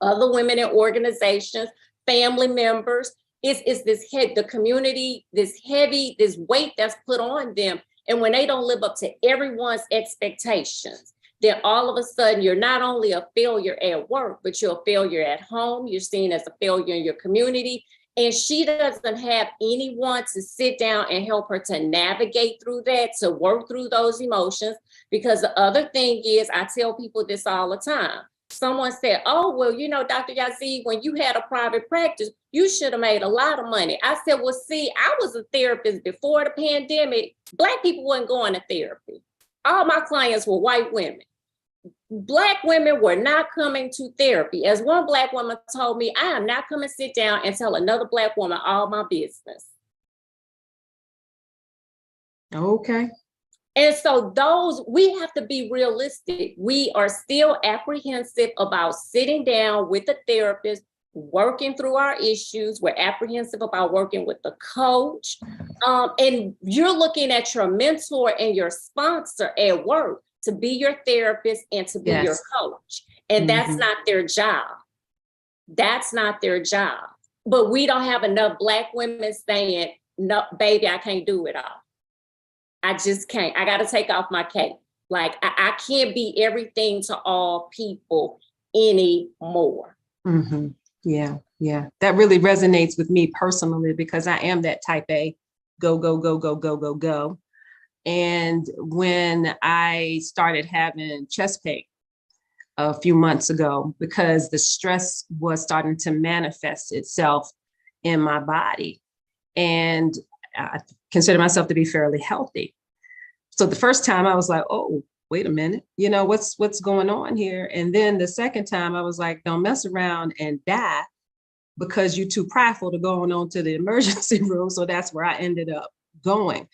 other women in organizations, family members. It's this head, the community, this heavy, this weight that's put on them. And when they don't live up to everyone's expectations, then all of a sudden you're not only a failure at work, but you're a failure at home. You're seen as a failure in your community. And she doesn't have anyone to sit down and help her to navigate through that, to work through those emotions. Because the other thing is, I tell people this all the time. Someone said, oh, well, you know, Dr. Yazeed, when you had a private practice, you should have made a lot of money. I said, well, see, I was a therapist before the pandemic. Black people weren't going to therapy. All my clients were white women. Black women were not coming to therapy. As one Black woman told me, I am not coming to sit down and tell another Black woman all my business. Okay. And so we have to be realistic. We are still apprehensive about sitting down with a therapist working through our issues. We're apprehensive about working with the coach. And you're looking at your mentor and your sponsor at work to be your therapist and to be your coach. And that's not their job. That's not their job. But we don't have enough Black women saying, no, baby, I can't do it all. I just can't. I got to take off my cape. Like, I can't be everything to all people anymore. Yeah, yeah. That really resonates with me personally because I am that type A, go, go, go, go, go, go, go. And when I started having chest pain a few months ago, because the stress was starting to manifest itself in my body, and I consider myself to be fairly healthy. So the first time I was like, oh, wait a minute, you know, what's going on here? And then the second time I was like, don't mess around and die because you're too prideful to go on to the emergency room. So that's where I ended up going.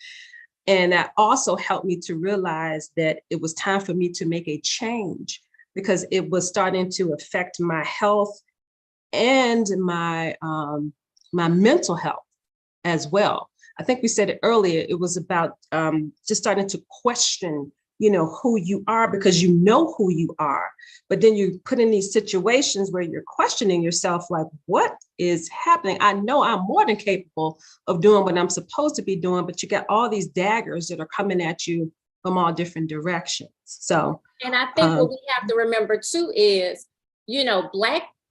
And that also helped me to realize that it was time for me to make a change because it was starting to affect my health and my mental health as well. I think we said it earlier, it was about just starting to question, you know, who you are because you know who you are, but then you put in these situations where you're questioning yourself, like, what is happening? I know I'm more than capable of doing what I'm supposed to be doing, but you got all these daggers that are coming at you from all different directions. So, and I think what we have to remember too is, you know,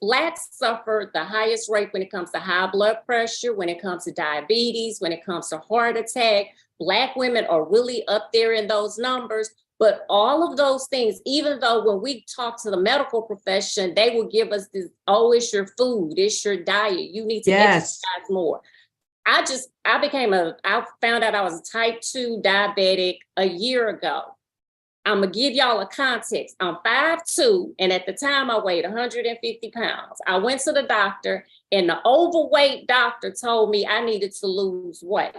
Blacks suffer the highest rate when it comes to high blood pressure, when it comes to diabetes, when it comes to heart attack. Black women are really up there in those numbers. But all of those things, even though when we talk to the medical profession, they will give us this, oh, it's your food, it's your diet, you need to exercise more. I found out I was a type 2 diabetic a year ago. I'm gonna give y'all a context. I'm 5'2", and at the time I weighed 150 pounds. I went to the doctor and the overweight doctor told me I needed to lose weight.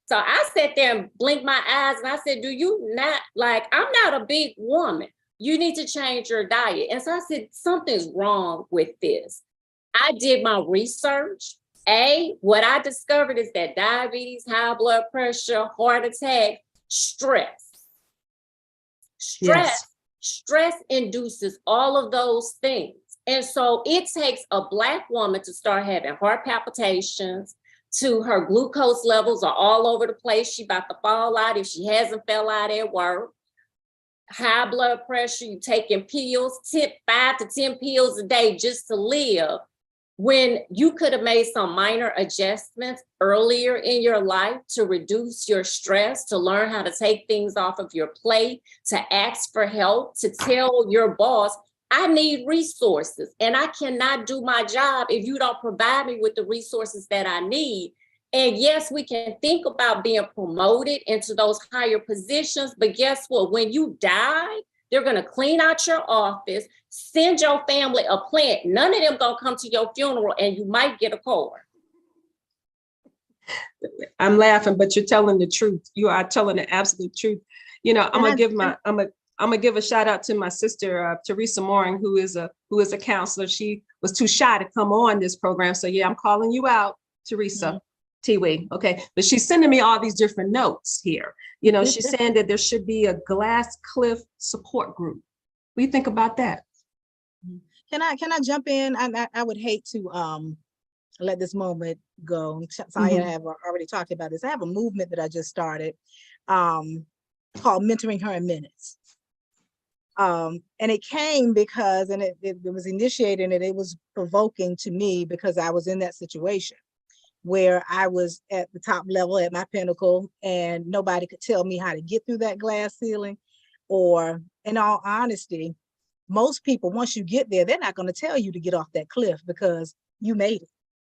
So I sat there and blinked my eyes and I said, do you not, like, I'm not a big woman. You need to change your diet. And so I said, something's wrong with this. I did my research. What I discovered is that diabetes, high blood pressure, heart attack, stress induces all of those things. And so it takes a Black woman to start having heart palpitations, to her glucose levels are all over the place. She about to fall out if she hasn't fell out at work. High blood pressure, you taking pills, 5 to 10 pills a day just to live, when you could have made some minor adjustments earlier in your life to reduce your stress, to learn how to take things off of your plate, to ask for help, to tell your boss, I need resources and I cannot do my job if you don't provide me with the resources that I need. And yes, we can think about being promoted into those higher positions, but guess what? When you die, they're gonna clean out your office, send your family a plant. None of them gonna come to your funeral and you might get a card. I'm laughing, but you're telling the truth. You are telling the absolute truth. You know, I'm gonna give a shout out to my sister, Teresa Mooring, who is a counselor. She was too shy to come on this program. So yeah, I'm calling you out, Teresa. T-Way, okay. But she's sending me all these different notes here. You know, she's saying that there should be a glass cliff support group. What do you think about that? Can I jump in? I would hate to let this moment go. I have already talked about this. I have a movement that I just started called Mentoring Her in Minutes. And it came because, and it was initiated and it was provoking to me because I was in that situation where I was at the top level at my pinnacle and nobody could tell me how to get through that glass ceiling. Or in all honesty, most people, once you get there, they're not going to tell you to get off that cliff because you made it.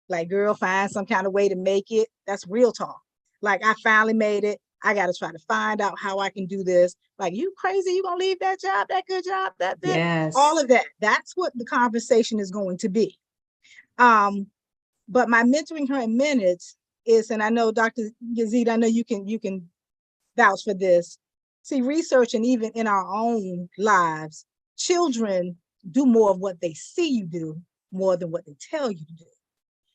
Like, girl, find some kind of way to make it. That's real talk. Like, I finally made it. I got to try to find out how I can do this. Like, you crazy? You going to leave that job, that good job, that yes. All of that. That's what the conversation is going to be. But my Mentoring Her in Minutes is, and I know Dr. Yazeed, I know you can vouch for this. See, research and even in our own lives, children do more of what they see you do more than what they tell you to do.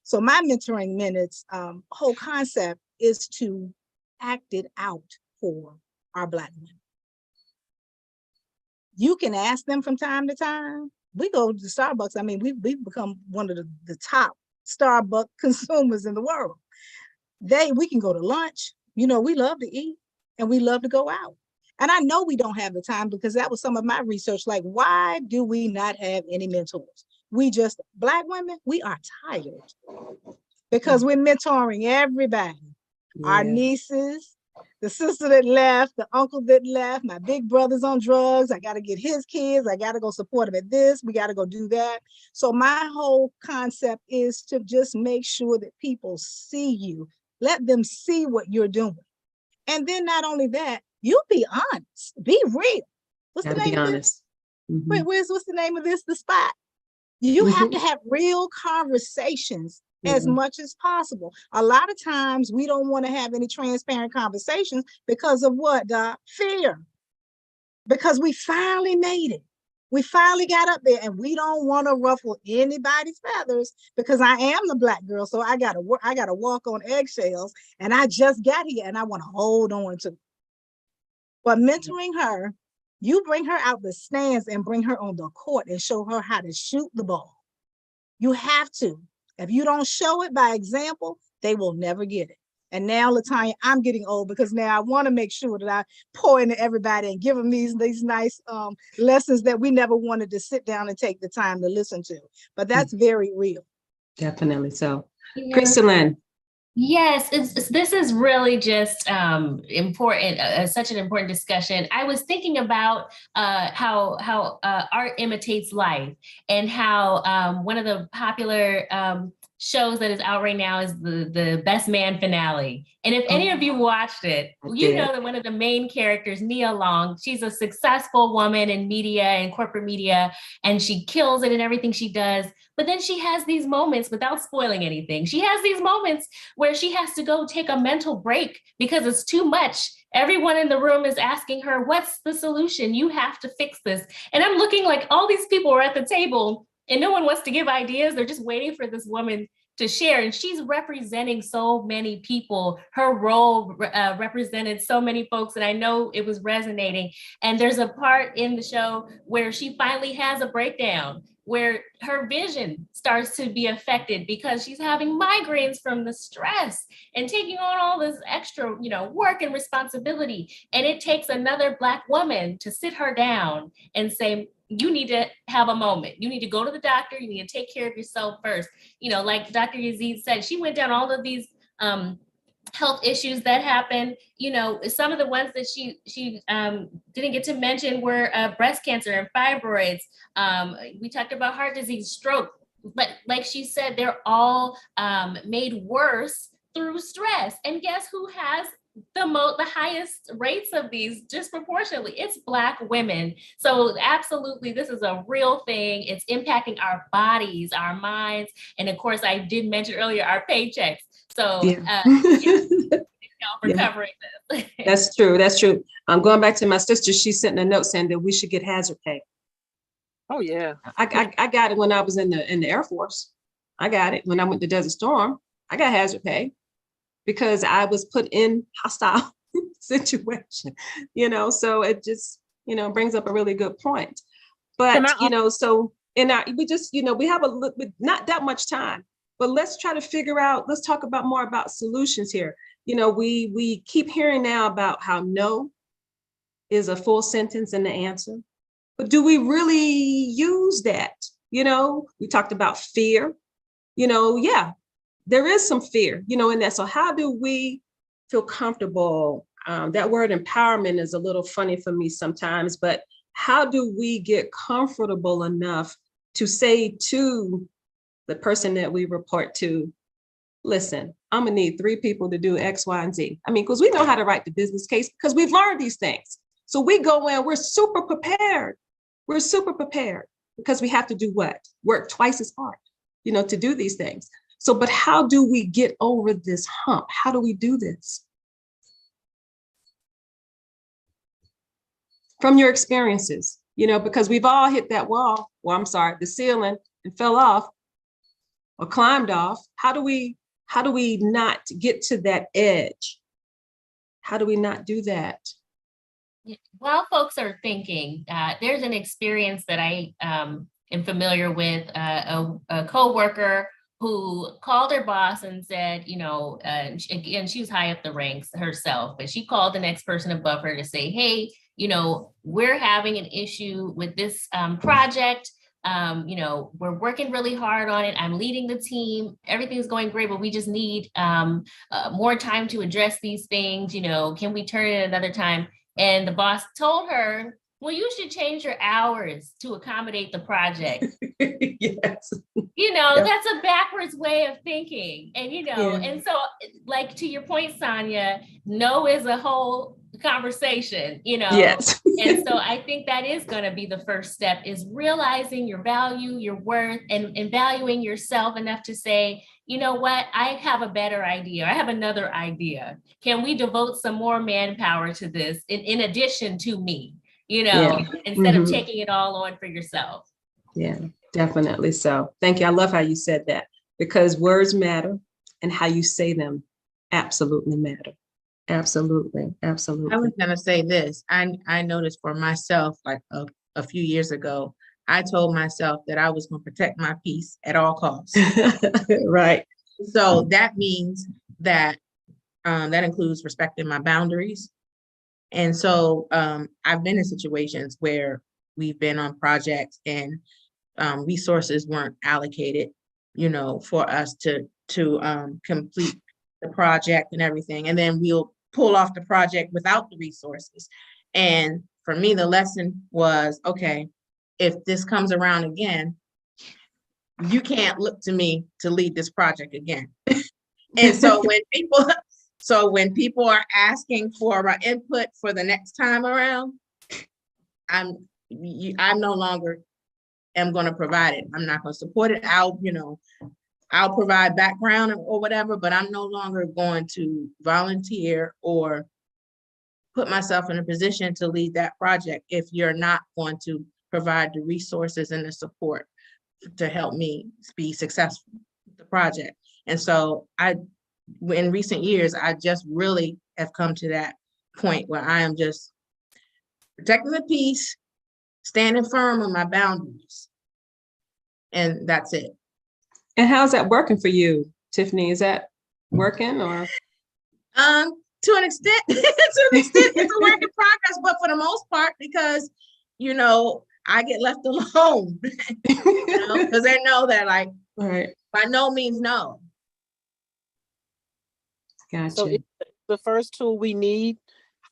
So my mentoring minutes whole concept is to act it out for our Black women. You can ask them from time to time. We go to Starbucks. I mean, we've become one of the top Starbucks consumers in the world. We can go to lunch. You know, we love to eat and we love to go out. And I know we don't have the time, because that was some of my research. Like, why do we not have any mentors? Black women, we are tired because we're mentoring everybody. Yeah. Our nieces, the sister that left, the uncle that left, my big brother's on drugs. I got to get his kids. I got to go support him at this. We got to go do that. So my whole concept is to just make sure that people see you. Let them see what you're doing. And then not only that, you be honest, be real. What's the name of this? Mm-hmm. What's the name of this? The spot. You have to have real conversations as much as possible. A lot of times we don't want to have any transparent conversations because of what, Doc? Fear. Because we finally made it. We finally got up there, and we don't want to ruffle anybody's feathers, because I am the Black girl. So I gotta walk on eggshells, and I just got here and I want to hold on to it. But mentoring her, you bring her out the stands and bring her on the court and show her how to shoot the ball. You have to. If you don't show it by example, they will never get it. And now, LaTanya, I'm getting old, because now I want to make sure that I pour into everybody and give them these nice lessons that we never wanted to sit down and take the time to listen to. But that's very real. Definitely so. Yeah. Christalyn. Yes, this is really just important, such an important discussion. I was thinking about how art imitates life, and how one of the popular shows that is out right now is the Best Man finale. And if any of you watched it, you know that one of the main characters, Nia Long, she's a successful woman in media and corporate media, and she kills it in everything she does. But then she has these moments, without spoiling anything, she has these moments where she has to go take a mental break because it's too much. Everyone in the room is asking her, what's the solution? You have to fix this. And I'm looking like all these people are at the table and no one wants to give ideas. They're just waiting for this woman to share. And she's representing so many people. Her role represented so many folks, and I know it was resonating. And there's a part in the show where she finally has a breakdown, where her vision starts to be affected because she's having migraines from the stress and taking on all this extra, work and responsibility. And it takes another Black woman to sit her down and say, you need to have a moment. You need to go to the doctor. You need to take care of yourself first. Like Dr. Yazeed said, she went down all of these health issues that happened. Some of the ones that she didn't get to mention were breast cancer and fibroids. We talked about heart disease, stroke, but like she said, they're all made worse through stress. And guess who has the highest rates of these disproportionately? It's Black women. So absolutely, this is a real thing. It's impacting our bodies, our minds, and of course, I did mention earlier, our paychecks. So for covering this. That's true. That's true. I'm going back to my sister. She sent a note saying that we should get hazard pay. Oh yeah. I got it when I was in the Air Force. I got it when I went to Desert Storm. I got hazard pay because I was put in hostile situation. So it just brings up a really good point. But we have not that much time. But let's try to figure out, let's talk about more about solutions here. We keep hearing now about how no is a full sentence in the answer, but do we really use that? We talked about fear, there is some fear, in that. So how do we feel comfortable? That word empowerment is a little funny for me sometimes, but how do we get comfortable enough to say to the person that we report to, listen, I'm gonna need 3 people to do X, Y, and Z. Because we know how to write the business case because we've learned these things. So we go in, we're super prepared. We're super prepared because we have to do what? Work twice as hard, to do these things. So, but how do we get over this hump? How do we do this? From your experiences, because we've all hit that wall, the ceiling, and fell off. or climbed off, how do we not get to that edge? How do we not do that? While folks are thinking, there's an experience that I am familiar with, a coworker who called her boss and said, again, she was high up the ranks herself, but she called the next person above her to say, hey, we're having an issue with this project. We're working really hard on it. I'm leading the team. Everything's going great, but we just need more time to address these things. Can we turn it another time? And the boss told her, well, you should change your hours to accommodate the project. Yes. That's a backwards way of thinking. And, and so like to your point, Sonia, no is a whole conversation, Yes. And so I think that is going to be the first step, is realizing your value, your worth, and valuing yourself enough to say, you know what, I have a better idea. I have another idea. Can we devote some more manpower to this in addition to me, instead of taking it all on for yourself? Yeah, definitely so. Thank you. I love how you said that, because words matter and how you say them absolutely matter. Absolutely. Absolutely. I was going to say this. I noticed for myself, like a few years ago, I told myself that I was going to protect my peace at all costs. Right. So that means that that includes respecting my boundaries. And so I've been in situations where we've been on projects and resources weren't allocated, for us to complete the project and everything. And then we'll pull off the project without the resources. And for me, the lesson was, okay, if this comes around again, you can't look to me to lead this project again. And so when people are asking for our input for the next time around, I'm no longer am going to provide it. I'm not going to support it. I'll provide background or whatever, but I'm no longer going to volunteer or put myself in a position to lead that project if you're not going to provide the resources and the support to help me be successful with the project. And so in recent years, I just really have come to that point where I am just protecting the peace, standing firm on my boundaries. And that's it. And how's that working for you, Tiffany? Is that working or? To an extent, it's a work in progress, but for the most part, because, I get left alone, because they know that right. By no means no. Gotcha. So it's the first tool we need,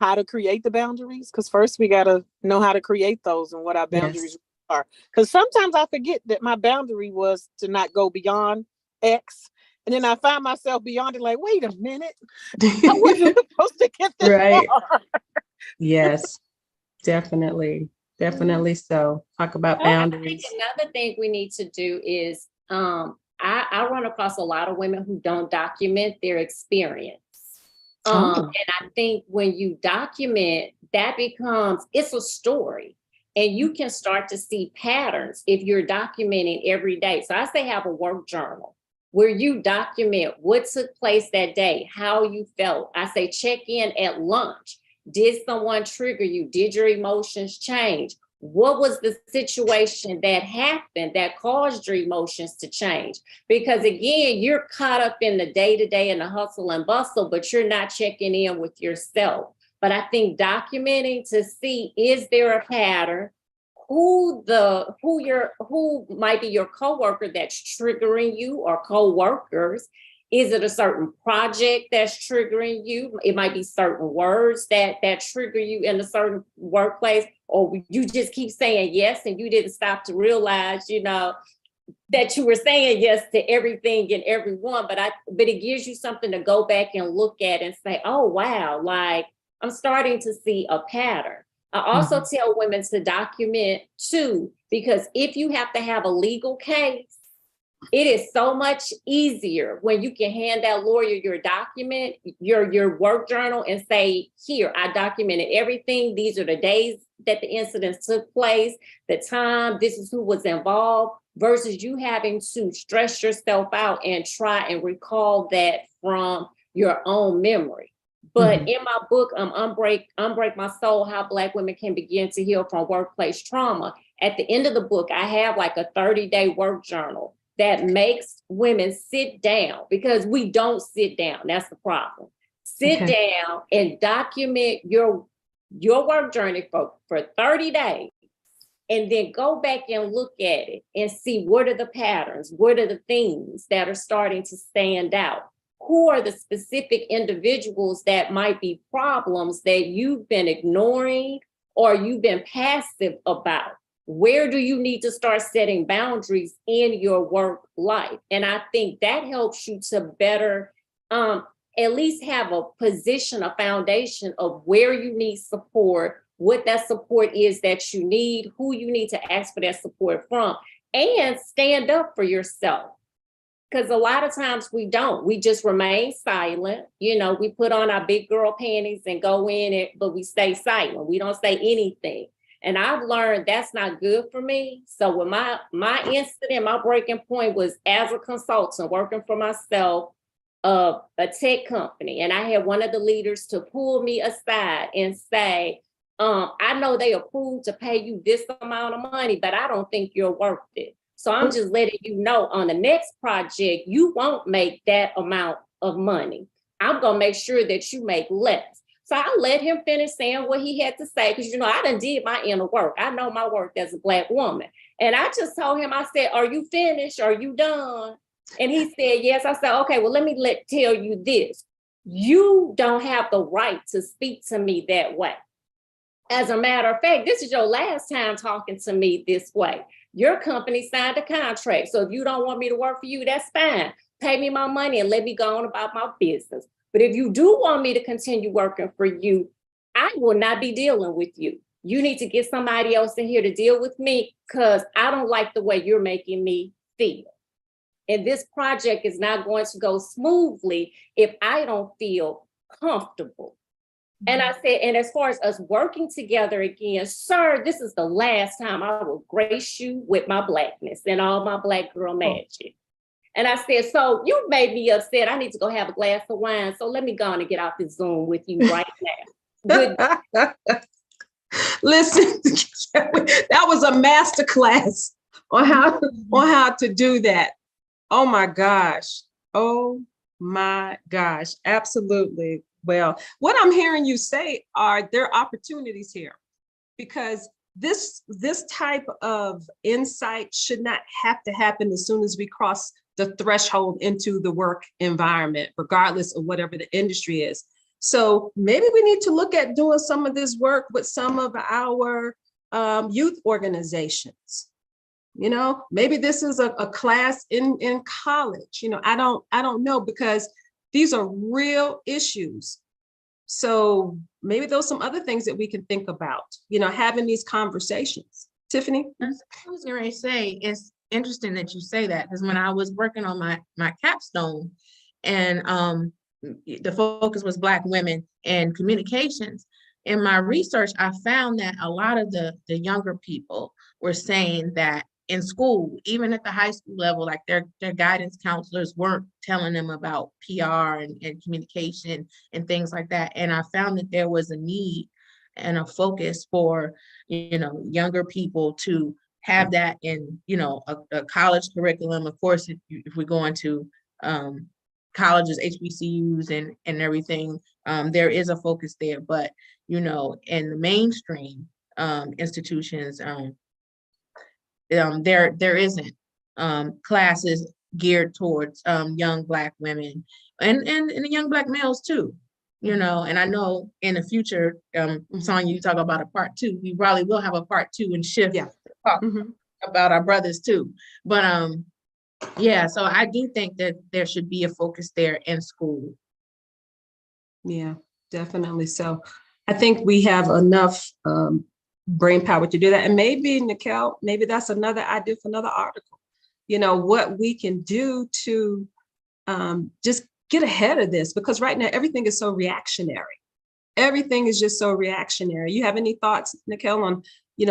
how to create the boundaries, because first we got to know how to create those and what our boundaries are. Because sometimes I forget that my boundary was to not go beyond X. And then I find myself beyond it, like, wait a minute, I wasn't supposed to get this right. far. Yes, definitely. Definitely so. Talk about boundaries. I think another thing we need to do is, I run across a lot of women who don't document their experience. And I think when you document, that it's a story. And you can start to see patterns if you're documenting every day. So I say have a work journal where you document what took place that day, how you felt. I say check in at lunch. Did someone trigger you? Did your emotions change? What was the situation that happened that caused your emotions to change? Because again, you're caught up in the day-to-day and the hustle and bustle, but you're not checking in with yourself. But I think documenting to see, is there a pattern? Who might be your coworker that's triggering you, or coworkers? Is it a certain project that's triggering you? It might be certain words that trigger you in a certain workplace, or you just keep saying yes and you didn't stop to realize, that you were saying yes to everything and everyone. But it gives you something to go back and look at and say, oh wow, like I'm starting to see a pattern. I also tell women to document too, because if you have to have a legal case, it is so much easier when you can hand that lawyer your document, your work journal, and say, here, I documented everything. These are the days that the incidents took place, the time, this is who was involved. versus you having to stress yourself out and try and recall that from your own memory. But in my book, Unbreak My Soul, How Black Women Can Begin to Heal from Workplace Trauma, at the end of the book, I have like a 30-day work journal that makes women sit down, because we don't sit down. That's the problem. Sit down and document your work journey for 30 days, and then go back and look at it and see what are the patterns, what are the things that are starting to stand out. Who are the specific individuals that might be problems that you've been ignoring or you've been passive about? Where do you need to start setting boundaries in your work life? And I think that helps you to better at least have a position, a foundation of where you need support, what that support is that you need, who you need to ask for that support from, and stand up for yourself. Because a lot of times we don't. We just remain silent. You know, we put on our big girl panties and go in it, but we stay silent. We don't say anything. And I've learned that's not good for me. So with my incident, my breaking point was as a consultant working for myself of a tech company. And I had one of the leaders to pull me aside and say, I know they approved to pay you this amount of money, but I don't think you're worth it. So I'm just letting you know on the next project, you won't make that amount of money. I'm going to make sure that you make less. So I let him finish saying what he had to say, because, you know, I done did my inner work. I know my work as a Black woman. And I just told him, I said, are you finished? Are you done? And he said, yes. I said, okay, well, let me tell you this. You don't have the right to speak to me that way. As a matter of fact, this is your last time talking to me this way. Your company signed a contract. So if you don't want me to work for you, that's fine. Pay me my money and let me go on about my business. But if you do want me to continue working for you, I will not be dealing with you. You need to get somebody else in here to deal with me, because I don't like the way you're making me feel. And this project is not going to go smoothly if I don't feel comfortable. And I said, and as far as us working together again, sir, this is the last time I will grace you with my Blackness and all my Black girl magic. And I said, so you made me upset. I need to go have a glass of wine. So let me go on and get off this Zoom with you right now. Good. Listen, that was a masterclass on how to do that. Oh my gosh. Oh my gosh. Absolutely. Well, what I'm hearing you say are there are opportunities here, because this type of insight should not have to happen as soon as we cross the threshold into the work environment, regardless of whatever the industry is. So maybe we need to look at doing some of this work with some of our youth organizations. You know, maybe this is a class in college. You know, I don't know, because these are real issues. So maybe there's some other things that we can think about, you know, having these conversations. Tiffany? I was going to say, it's interesting that you say that, because when I was working on my capstone, and the focus was Black women and communications, in my research, I found that a lot of the younger people were saying that in school, even at the high school level, like their guidance counselors weren't telling them about PR and communication and things like that. And I found that there was a need and a focus for, you know, younger people to have that in, you know, a college curriculum. Of course, if we go into colleges, HBCUs and everything, there is a focus there. But, you know, in the mainstream institutions, there isn't classes geared towards young Black women and young Black males too, you know. And I know in the future, Sonia, you talk about a part 2. We probably will have a part 2 and shift talk about our brothers too. But yeah, so I do think that there should be a focus there in school. Yeah, definitely. So I think we have enough brain power to do that. And maybe, Nicquel, maybe that's another idea for another article. You know, what we can do to just get ahead of this, because right now everything is so reactionary. everything is just so reactionary. You have any thoughts, Nicquel, on,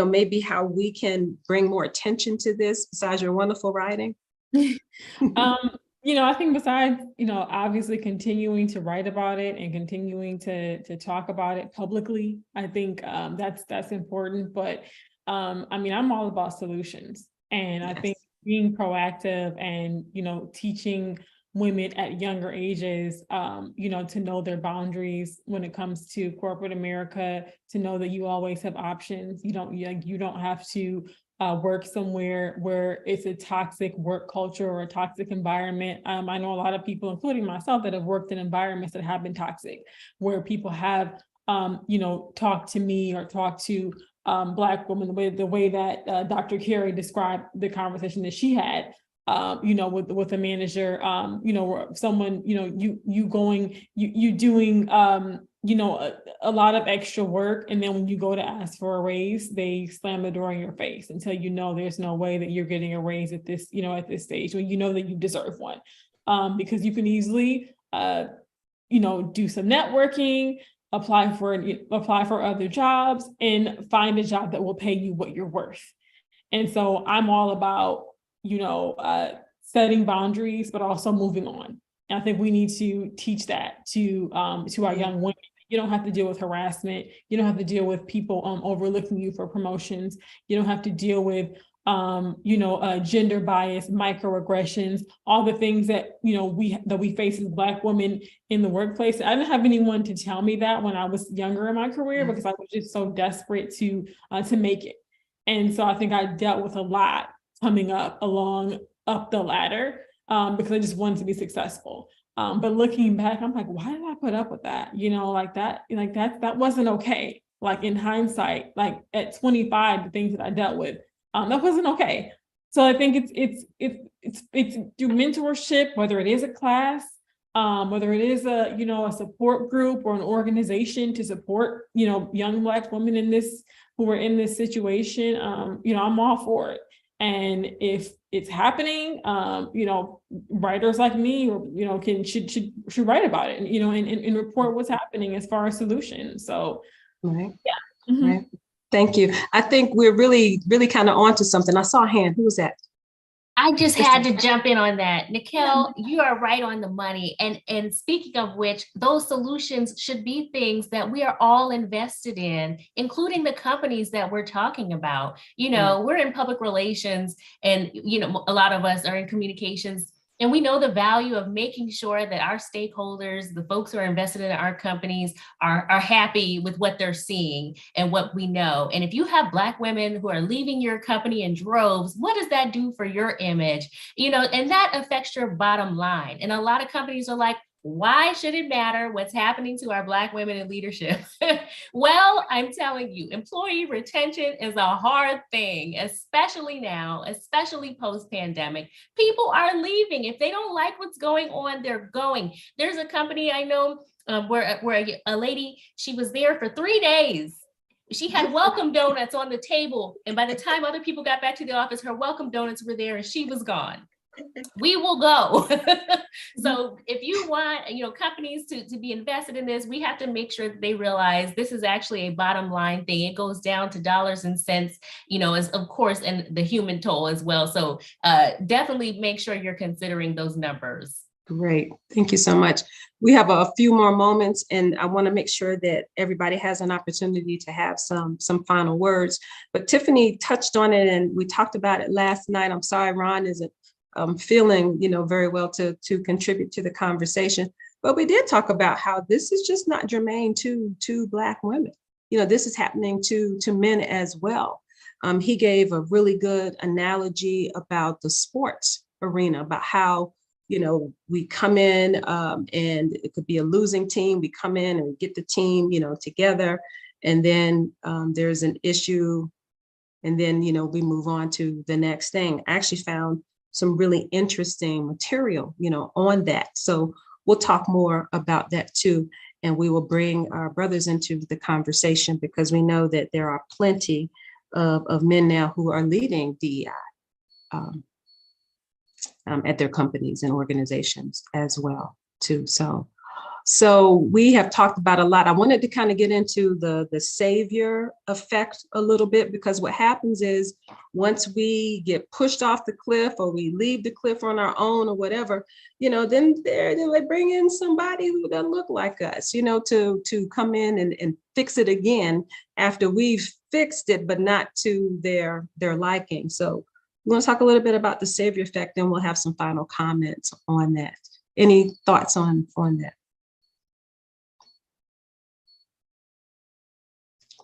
maybe how we can bring more attention to this besides your wonderful writing? I think besides, obviously continuing to write about it and continuing to talk about it publicly, I think that's important. But I'm all about solutions. And I think being proactive and, teaching women at younger ages, to know their boundaries when it comes to corporate America, to know that you always have options. You don't have to work somewhere where it's a toxic work culture or a toxic environment. I know a lot of people, including myself, that have worked in environments that have been toxic, where people have, talked to me or talked to Black women the way that Dr. Carey described the conversation that she had, with a manager, or someone, you doing, a lot of extra work. And then when you go to ask for a raise, they slam the door in your face and tell there's no way that you're getting a raise at this, at this stage, when that you deserve one. Because you can easily, do some networking, apply for other jobs, and find a job that will pay you what you're worth. And so I'm all about, setting boundaries, but also moving on. And I think we need to teach that to our young women. You don't have to deal with harassment. You don't have to deal with people overlooking you for promotions. You don't have to deal with gender bias, microaggressions, all the things that we face as Black women in the workplace. I didn't have anyone to tell me that when I was younger in my career, because I was just so desperate to make it. And so I think I dealt with a lot coming up the ladder, because I just wanted to be successful. But looking back, I'm like, why did I put up with that? That wasn't okay. Like in hindsight, like at 25, the things that I dealt with, that wasn't okay. So I think it's through mentorship, whether it is a class, whether it is a support group or an organization to support, young Black women who are in this situation, I'm all for it. And if it's happening, writers like me, should write about it, and report what's happening as far as solutions. So, right. Yeah. Mm-hmm. Right. Thank you. I think we're really, really kind of onto something. I saw a hand. Who was that? I just had to jump in on that. Nicquel, you are right on the money. And speaking of which, those solutions should be things that we are all invested in, including the companies that we're talking about. We're in public relations, and, a lot of us are in communications. And we know the value of making sure that our stakeholders, the folks who are invested in our companies, are happy with what they're seeing and what we know. And if you have Black women who are leaving your company in droves, what does that do for your image? And that affects your bottom line. And a lot of companies are like, why should it matter what's happening to our Black women in leadership? Well, I'm telling you, employee retention is a hard thing, especially now, especially post-pandemic. People are leaving. If they don't like what's going on, they're going. There's a company I know where a lady, she was there for 3 days. She had welcome donuts on the table. And by the time other people got back to the office, her welcome donuts were there and she was gone. We will go. So if you want, companies to be invested in this, we have to make sure that they realize this is actually a bottom line thing. It goes down to dollars and cents, as of course, and the human toll as well. So definitely make sure you're considering those numbers. Great. Thank you so much. We have a few more moments, and I want to make sure that everybody has an opportunity to have some final words. But Tiffany touched on it, and we talked about it last night. I'm sorry, Ron isn't feeling, very well to contribute to the conversation. But we did talk about how this is just not germane to Black women. This is happening to men as well. He gave a really good analogy about the sports arena, about how, we come in and it could be a losing team. We come in and we get the team, together, and then there's an issue, and then, we move on to the next thing. I actually found some really interesting material, on that. So we'll talk more about that too. And we will bring our brothers into the conversation, because we know that there are plenty of men now who are leading DEI at their companies and organizations as well too. So So we have talked about a lot. I wanted to kind of get into the savior effect a little bit, because what happens is once we get pushed off the cliff or we leave the cliff on our own or whatever, then they bring in somebody who doesn't look like us, to come in and fix it again after we've fixed it, but not to their liking. So we want to talk a little bit about the savior effect, and we'll have some final comments on that. Any thoughts on that?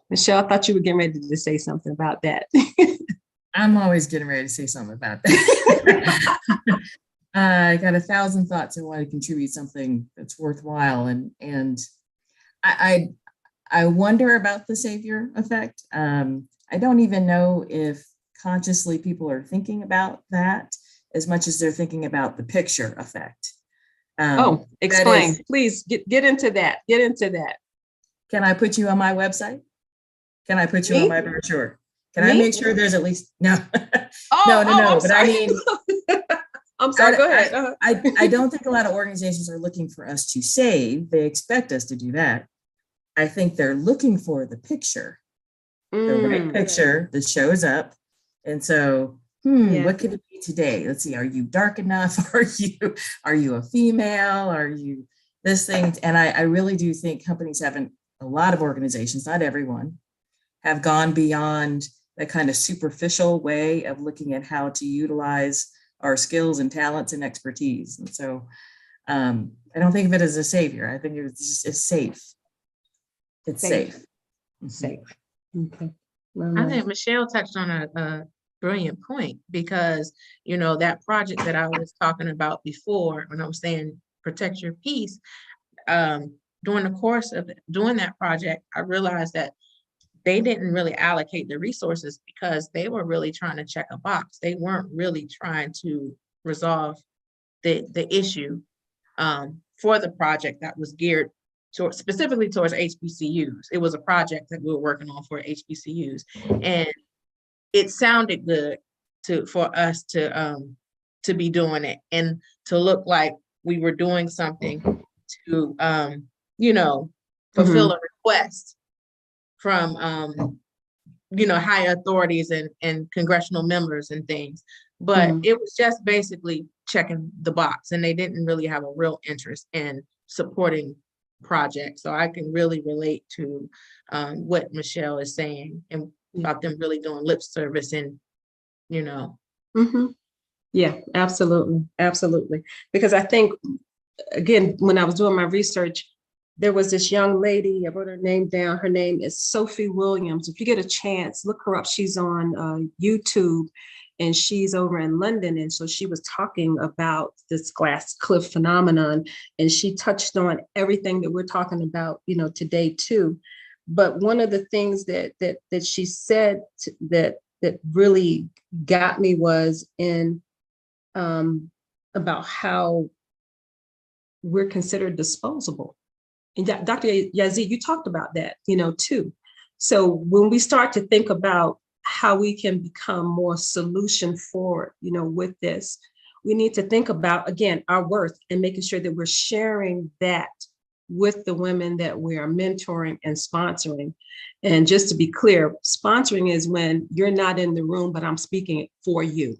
Michelle, I thought you were getting ready to say something about that. I'm always getting ready to say something about that. I got 1,000 thoughts. I want to contribute something that's worthwhile. And I wonder about the savior effect. I don't even know if consciously people are thinking about that as much as they're thinking about the picture effect. Explain. Please get into that. Get into that. Can I put you on my website? Can I put you Me? on my brochure? Can Me? I make sure there's at least, no. No. But sorry. I mean, I'm sorry, go ahead. I don't think a lot of organizations are looking for us to save. They expect us to do that. I think they're looking for the picture, the right picture that shows up. And so, what could it be today? Let's see. Are you dark enough? Are you a female? Are you this thing? And I really do think companies haven't, a lot of organizations, not everyone, have gone beyond that kind of superficial way of looking at how to utilize our skills and talents and expertise. And so I don't think of it as a savior. I think it's safe. It's safe. Safe. Okay. I think Michelle touched on a brilliant point, because, that project that I was talking about before, when I was saying protect your peace, during the course of doing that project, I realized that they didn't really allocate the resources because they were really trying to check a box. They weren't really trying to resolve the issue for the project that was geared specifically towards HBCUs. It was a project that we were working on for HBCUs, and it sounded good for us to be doing it and to look like we were doing something to fulfill a request from high authorities and congressional members and things. But it was just basically checking the box, and they didn't really have a real interest in supporting projects. So I can really relate to what Michelle is saying and about them really doing lip service and Yeah, absolutely. Because I think, again, when I was doing my research, there was this young lady, I wrote her name down. Her name is Sophie Williams. If you get a chance, look her up. She's on YouTube, and she's over in London. And so she was talking about this glass cliff phenomenon, and she touched on everything that we're talking about, today too. But one of the things that she said that really got me was about how we're considered disposable. And Dr. Yazeed, you talked about that, too. So when we start to think about how we can become more solution forward, with this, we need to think about, again, our worth and making sure that we're sharing that with the women that we are mentoring and sponsoring. And just to be clear, sponsoring is when you're not in the room, but I'm speaking for you.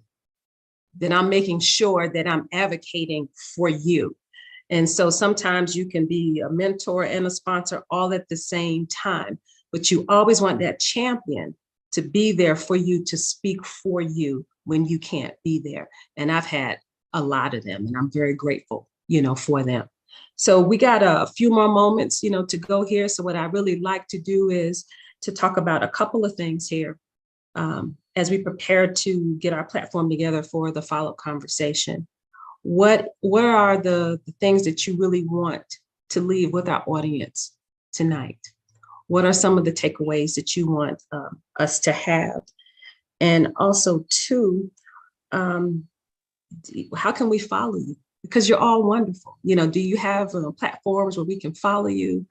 Then I'm making sure that I'm advocating for you. And so sometimes you can be a mentor and a sponsor all at the same time, but you always want that champion to be there for you, to speak for you when you can't be there. And I've had a lot of them, and I'm very grateful, for them. So we got a few more moments, to go here. So what I really like to do is to talk about a couple of things here as we prepare to get our platform together for the follow-up conversation. What are the things that you really want to leave with our audience tonight? What are some of the takeaways that you want us to have? And also, too, how can we follow you? Because you're all wonderful. Do you have platforms where we can follow you?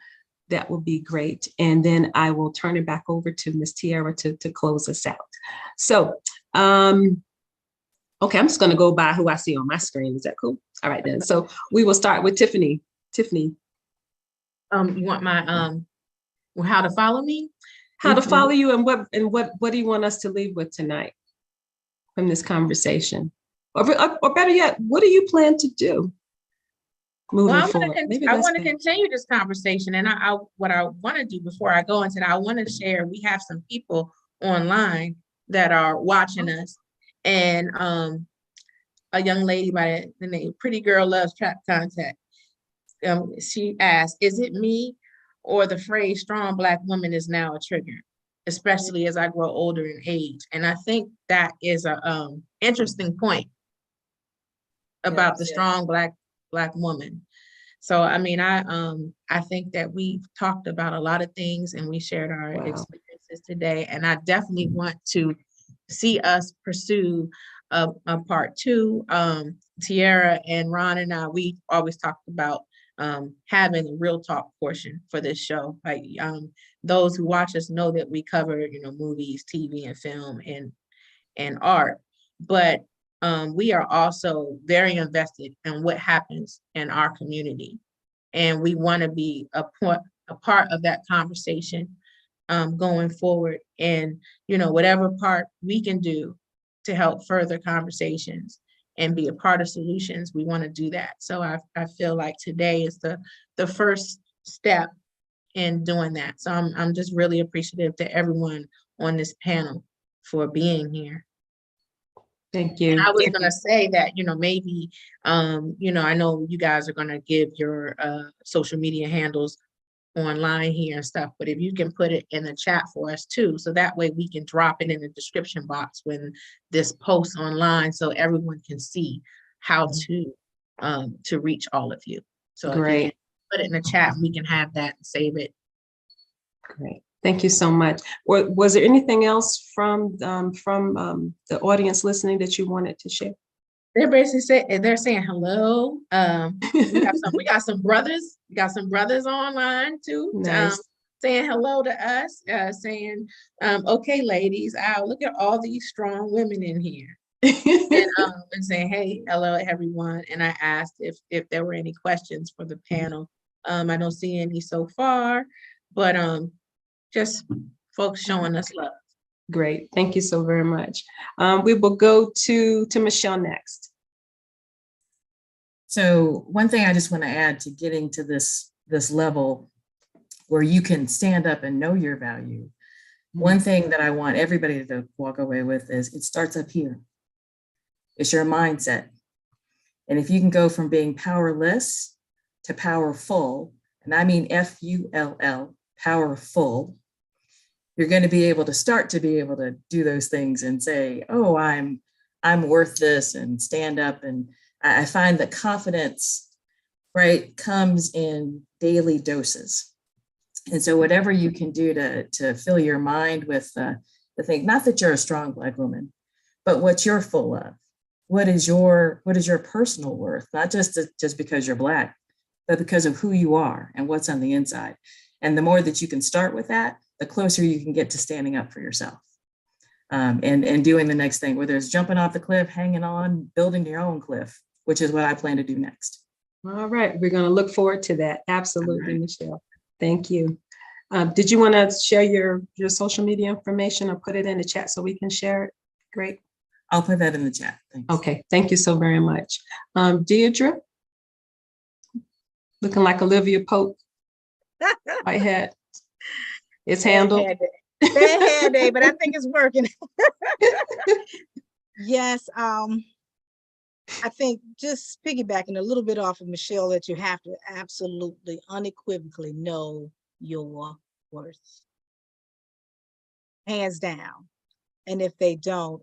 That would be great. And then I will turn it back over to Ms. Tiara to close us out. So, okay, I'm just going to go by who I see on my screen. Is that cool? All right, then. So we will start with Tiffany. Tiffany. You want my how to follow me? How to follow you, and what do you want us to leave with tonight from this conversation? Or better yet, what do you plan to do moving forward? I want to continue this conversation, and what I want to do before I go into that, I want to share. We have some people online that are watching us, and a young lady by the name Pretty Girl Loves Trap Contact. She asked, "Is it me, or the phrase strong Black woman is now a trigger, especially as I grow older in age?" And I think that is a interesting point about the strong Black woman. So, I mean, I think that we've talked about a lot of things, and we shared our experiences today. And I definitely want to see us pursue a part two. Tiara and Ron and I, we always talked about having a real talk portion for this show. Like those who watch us know that we cover, movies, TV, and film, and art. But we are also very invested in what happens in our community. And we want to be a part of that conversation going forward. And, whatever part we can do to help further conversations and be a part of solutions, we want to do that. So I feel like today is the first step in doing that. So I'm just really appreciative to everyone on this panel for being here. Thank you. And I was going to say that, maybe, I know you guys are going to give your social media handles online here and stuff, but if you can put it in the chat for us too, so that way we can drop it in the description box when this posts online, so everyone can see how to reach all of you. So great. If you can put it in the chat, we can have that and save it. Great. Thank you so much. Was there anything else from the audience listening that you wanted to share? They're basically they're saying hello. We got some brothers. We got some brothers online too. Nice. Saying hello to us. Saying, okay, ladies, look at all these strong women in here. and saying, hey, hello everyone. And I asked if there were any questions for the panel. I don't see any so far, but just folks showing us love. Great. Thank you so very much. We will go to Michelle next. So one thing I just want to add to getting to this level where you can stand up and know your value. One thing that I want everybody to walk away with is it starts up here. It's your mindset. And if you can go from being powerless to powerful, and I mean F-U-L-L, powerful, you're going to be able to do those things and say, oh, I'm worth this, and stand up. And I find that confidence, right, comes in daily doses. And so whatever you can do to fill your mind with the thing, not that you're a strong Black woman, but what you're full of. What is your personal worth? Not just because you're Black, but because of who you are and what's on the inside. And the more that you can start with that, the closer you can get to standing up for yourself and doing the next thing, whether it's jumping off the cliff, hanging on, building your own cliff, which is what I plan to do next. All right. We're going to look forward to that. Absolutely, right. Michelle. Thank you. Did you want to share your social media information or put it in the chat so we can share it? Great. I'll put that in the chat. Thanks. Okay. Thank you so very much. Deidre? Looking like Olivia Pope. Whitehead. It's handled. Bad hair day, but I think it's working. Yes. I think just piggybacking a little bit off of Michelle, that you have to absolutely unequivocally know your worth. Hands down. And if they don't,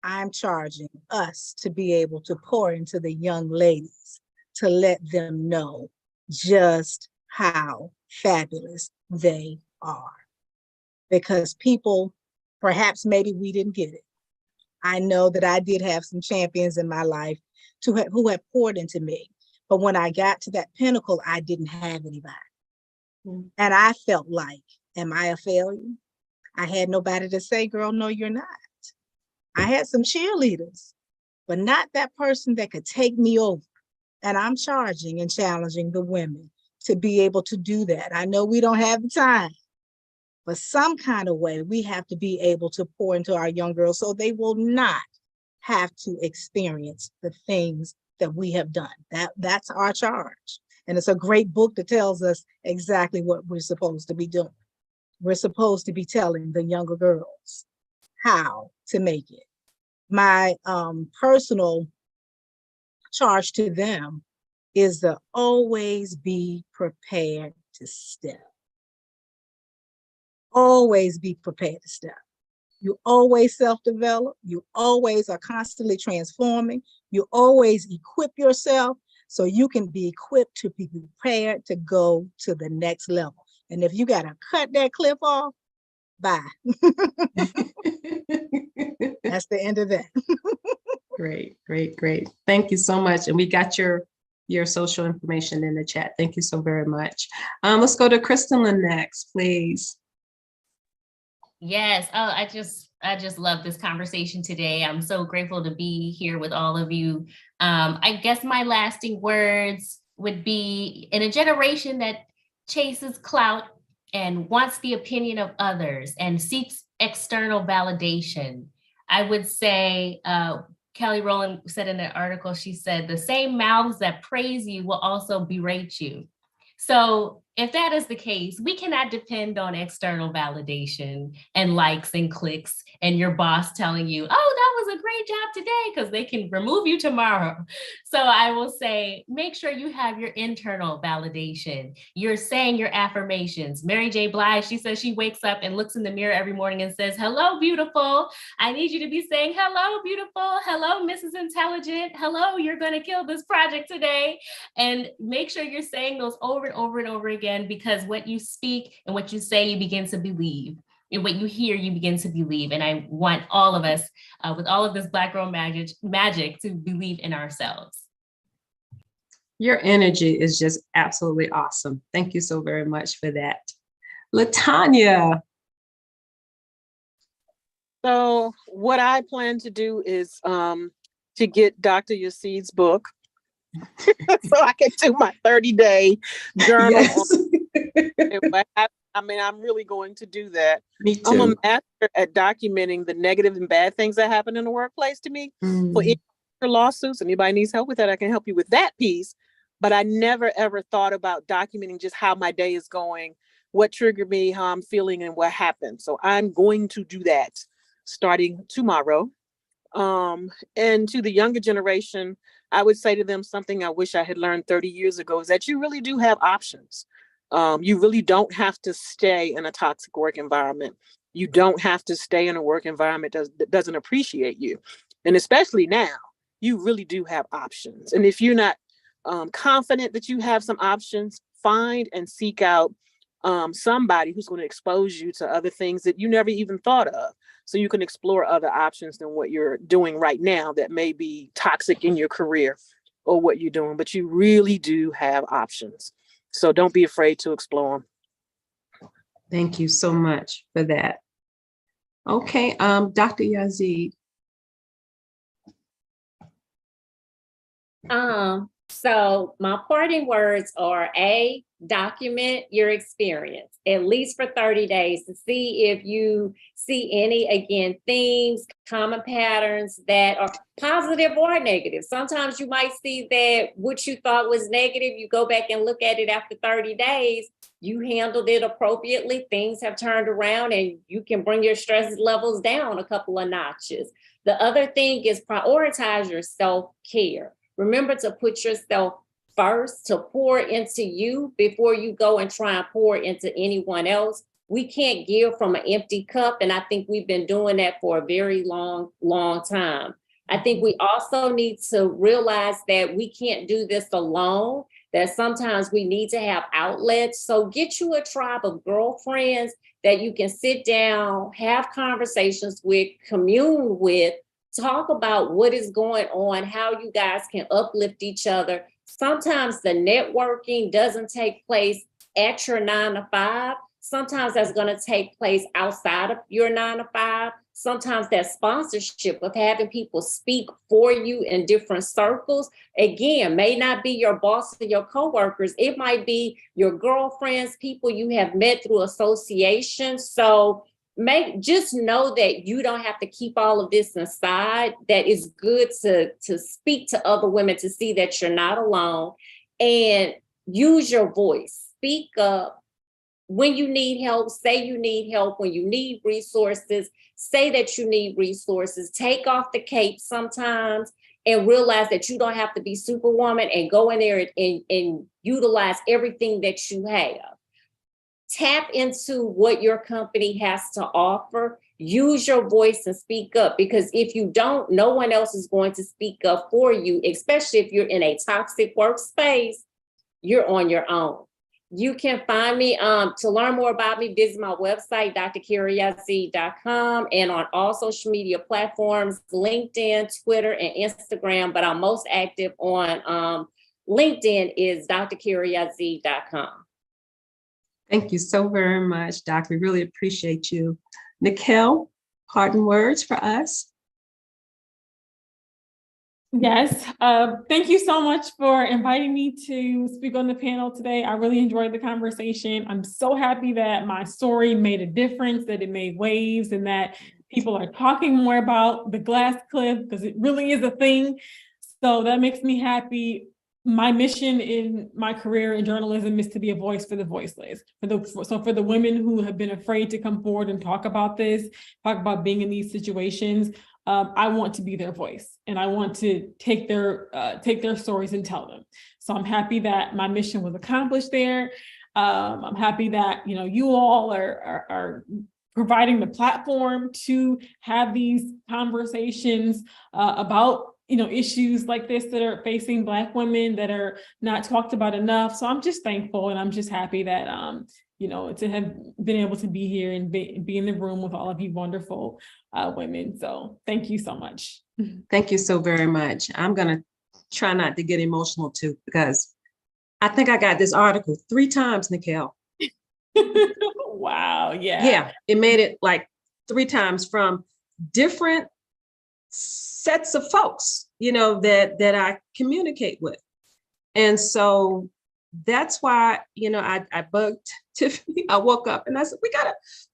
I'm charging us to be able to pour into the young ladies to let them know just how fabulous they are. Because people, perhaps maybe we didn't get it. I know that I did have some champions in my life who have poured into me. But when I got to that pinnacle, I didn't have anybody. Mm-hmm. And I felt like, am I a failure? I had nobody to say, girl, no, you're not. I had some cheerleaders, but not that person that could take me over. And I'm charging and challenging the women to be able to do that. I know we don't have the time, but some kind of way we have to be able to pour into our young girls so they will not have to experience the things that we have done. That's our charge. And it's a great book that tells us exactly what we're supposed to be doing. We're supposed to be telling the younger girls how to make it. My personal charge to them is to always be prepared to step. Always be prepared to step. You always self-develop. You always are constantly transforming. You always equip yourself so you can be equipped to be prepared to go to the next level. And if you got to cut that cliff off, bye. That's the end of that. Great, great, great. Thank you so much. And we got your social information in the chat. Thank you so very much. Let's go to Christalyn next, please. Yes. Oh, I just love this conversation today. I'm so grateful to be here with all of you. I guess my lasting words would be, in a generation that chases clout and wants the opinion of others and seeks external validation, I would say, Kelly Rowland said in an article, she said, the same mouths that praise you will also berate you. So if that is the case, we cannot depend on external validation and likes and clicks and your boss telling you, oh, that was a great job today, because they can remove you tomorrow. So I will say, make sure you have your internal validation. You're saying your affirmations. Mary J. Blige, she says she wakes up and looks in the mirror every morning and says, hello, beautiful. I need you to be saying, hello, beautiful. Hello, Mrs. Intelligent. Hello, you're going to kill this project today. And make sure you're saying those over and over and over again, because what you speak and what you say, you begin to believe. And what you hear, you begin to believe. And I want all of us, with all of this Black Girl magic, to believe in ourselves. Your energy is just absolutely awesome. Thank you so very much for that. LaTanya. So what I plan to do is to get Dr. Yazeed's book so I can do my 30-day journal. Yes. I mean, I'm really going to do that. Me too. I'm a master at documenting the negative and bad things that happen in the workplace to me. For lawsuits, anybody needs help with that, I can help you with that piece. But I never, ever thought about documenting just how my day is going, what triggered me, how I'm feeling, and what happened. So I'm going to do that starting tomorrow. And to the younger generation, I would say to them something I wish I had learned 30 years ago, is that you really do have options. You really don't have to stay in a toxic work environment. You don't have to stay in a work environment that doesn't appreciate you. And especially now, you really do have options. And if you're not confident that you have some options, find and seek out somebody who's going to expose you to other things that you never even thought of. So you can explore other options than what you're doing right now that may be toxic in your career or what you're doing, but you really do have options. So don't be afraid to explore them. Thank you so much for that. Okay, Dr. Yazeed. So my parting words are: A, document your experience, at least for 30 days, to see if you see any, again, themes, common patterns that are positive or negative. Sometimes you might see that what you thought was negative, you go back and look at it after 30 days, you handled it appropriately, things have turned around, and you can bring your stress levels down a couple of notches. The other thing is prioritize your self-care. Remember to put yourself first, to pour into you before you go and try and pour into anyone else. We can't give from an empty cup, and I think we've been doing that for a very long time. I think we also need to realize that we can't do this alone, that sometimes we need to have outlets. So get you a tribe of girlfriends that you can sit down, have conversations with, commune with, talk about what is going on, how you guys can uplift each other. Sometimes the networking doesn't take place at your 9 to 5. Sometimes that's going to take place outside of your 9 to 5. Sometimes that sponsorship of having people speak for you in different circles, again, may not be your boss or your coworkers. It might be your girlfriends, people you have met through association. So just know that you don't have to keep all of this inside. That it's good to speak to other women to see that you're not alone, and use your voice. Speak up. When you need help, say you need help. When you need resources, say that you need resources. Take off the cape sometimes and realize that you don't have to be Superwoman, and go in there and utilize everything that you have. Tap into what your company has to offer. Use your voice and speak up, because if you don't, no one else is going to speak up for you, especially if you're in a toxic workspace. You're on your own. You can find me, to learn more about me, visit my website, drcareyyazeed.com, and on all social media platforms, LinkedIn, Twitter, and Instagram, but I'm most active on LinkedIn is drcareyyazeed.com. Thank you so very much, Doc. We really appreciate you. Nicquel, parting words for us. Yes, thank you so much for inviting me to speak on the panel today. I really enjoyed the conversation. I'm so happy that my story made a difference, that it made waves, and that people are talking more about the glass cliff, because it really is a thing. So that makes me happy. My mission in my career in journalism is to be a voice for the voiceless. So for the women who have been afraid to come forward and talk about this, talk about being in these situations, I want to be their voice, and I want to take their stories and tell them. So I'm happy that my mission was accomplished there. I'm happy that you all are providing the platform to have these conversations about issues like this that are facing Black women that are not talked about enough. So I'm just thankful, and I'm just happy that to have been able to be here and be in the room with all of you wonderful women. So thank you so much. Thank you so very much. I'm gonna try not to get emotional too, because I think I got this article 3 times, Nicquel. Wow, yeah. Yeah, it made it like 3 times from different sets of folks, that I communicate with. And so that's why, I bugged Tiffany. I woke up and I said, we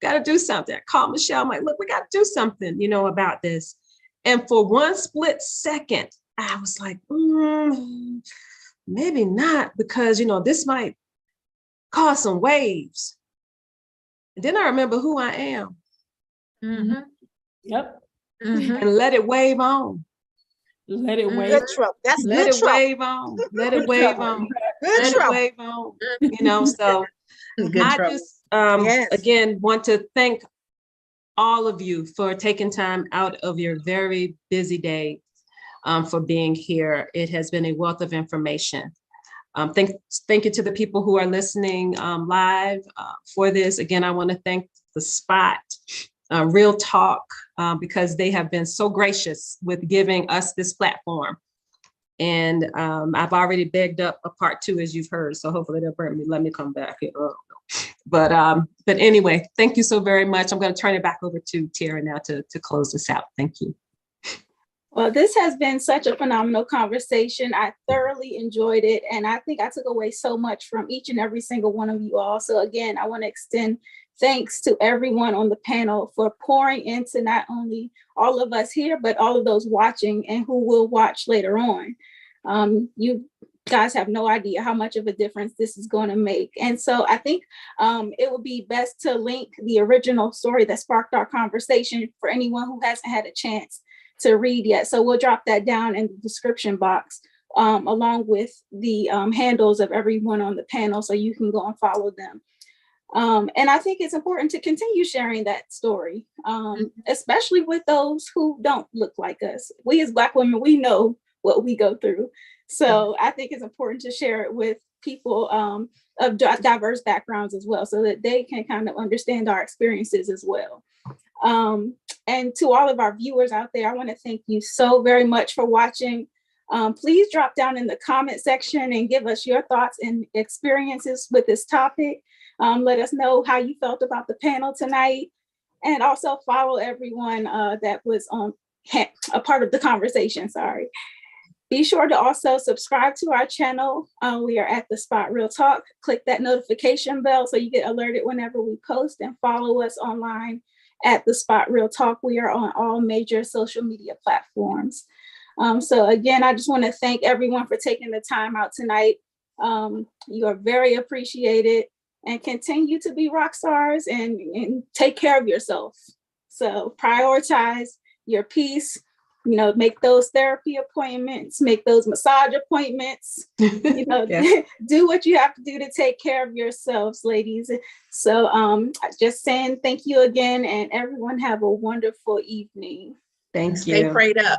gotta do something. I called Michelle. I'm like, look, we gotta do something, about this. And for one split second, I was like, maybe not, because, this might cause some waves. And then I remember who I am. Mm-hmm. Yep. Mm-hmm. And let it wave on. Let it wave. Good trouble. That's let good it trouble. wave on. Let it wave on. Good let trouble. it wave on. So I just again want to thank all of you for taking time out of your very busy day for being here. It has been a wealth of information. Thank you to the people who are listening live for this. Again, I want to thank the Spot, Real Talk, because they have been so gracious with giving us this platform. And I've already begged up a part 2, as you've heard. So hopefully they'll let me come back. But anyway, thank you so very much. I'm going to turn it back over to Tiara now to close this out. Thank you. Well, this has been such a phenomenal conversation. I thoroughly enjoyed it. And I think I took away so much from each and every single one of you all. So again, I want to extend thanks to everyone on the panel for pouring into not only all of us here, but all of those watching and who will watch later on. You guys have no idea how much of a difference this is going to make. And so I think it would be best to link the original story that sparked our conversation for anyone who hasn't had a chance to read yet. So we'll drop that down in the description box along with the handles of everyone on the panel, so you can go and follow them. And I think it's important to continue sharing that story, especially with those who don't look like us. We as Black women, we know what we go through. So I think it's important to share it with people of diverse backgrounds as well, so that they can kind of understand our experiences as well. And to all of our viewers out there, I want to thank you so very much for watching. Please drop down in the comment section and give us your thoughts and experiences with this topic. Let us know how you felt about the panel tonight, and also follow everyone that was on a part of the conversation. Sorry. Be sure to also subscribe to our channel. We are at The Spot Real Talk. Click that notification bell so you get alerted whenever we post, and follow us online at The Spot Real Talk. We are on all major social media platforms. So again, I just want to thank everyone for taking the time out tonight. You are very appreciated, and continue to be rock stars and take care of yourself. So prioritize your peace. Make those therapy appointments, make those massage appointments, yes. Do what you have to do to take care of yourselves, ladies. So just saying thank you again, and everyone have a wonderful evening. Thank you. Stay prayed up.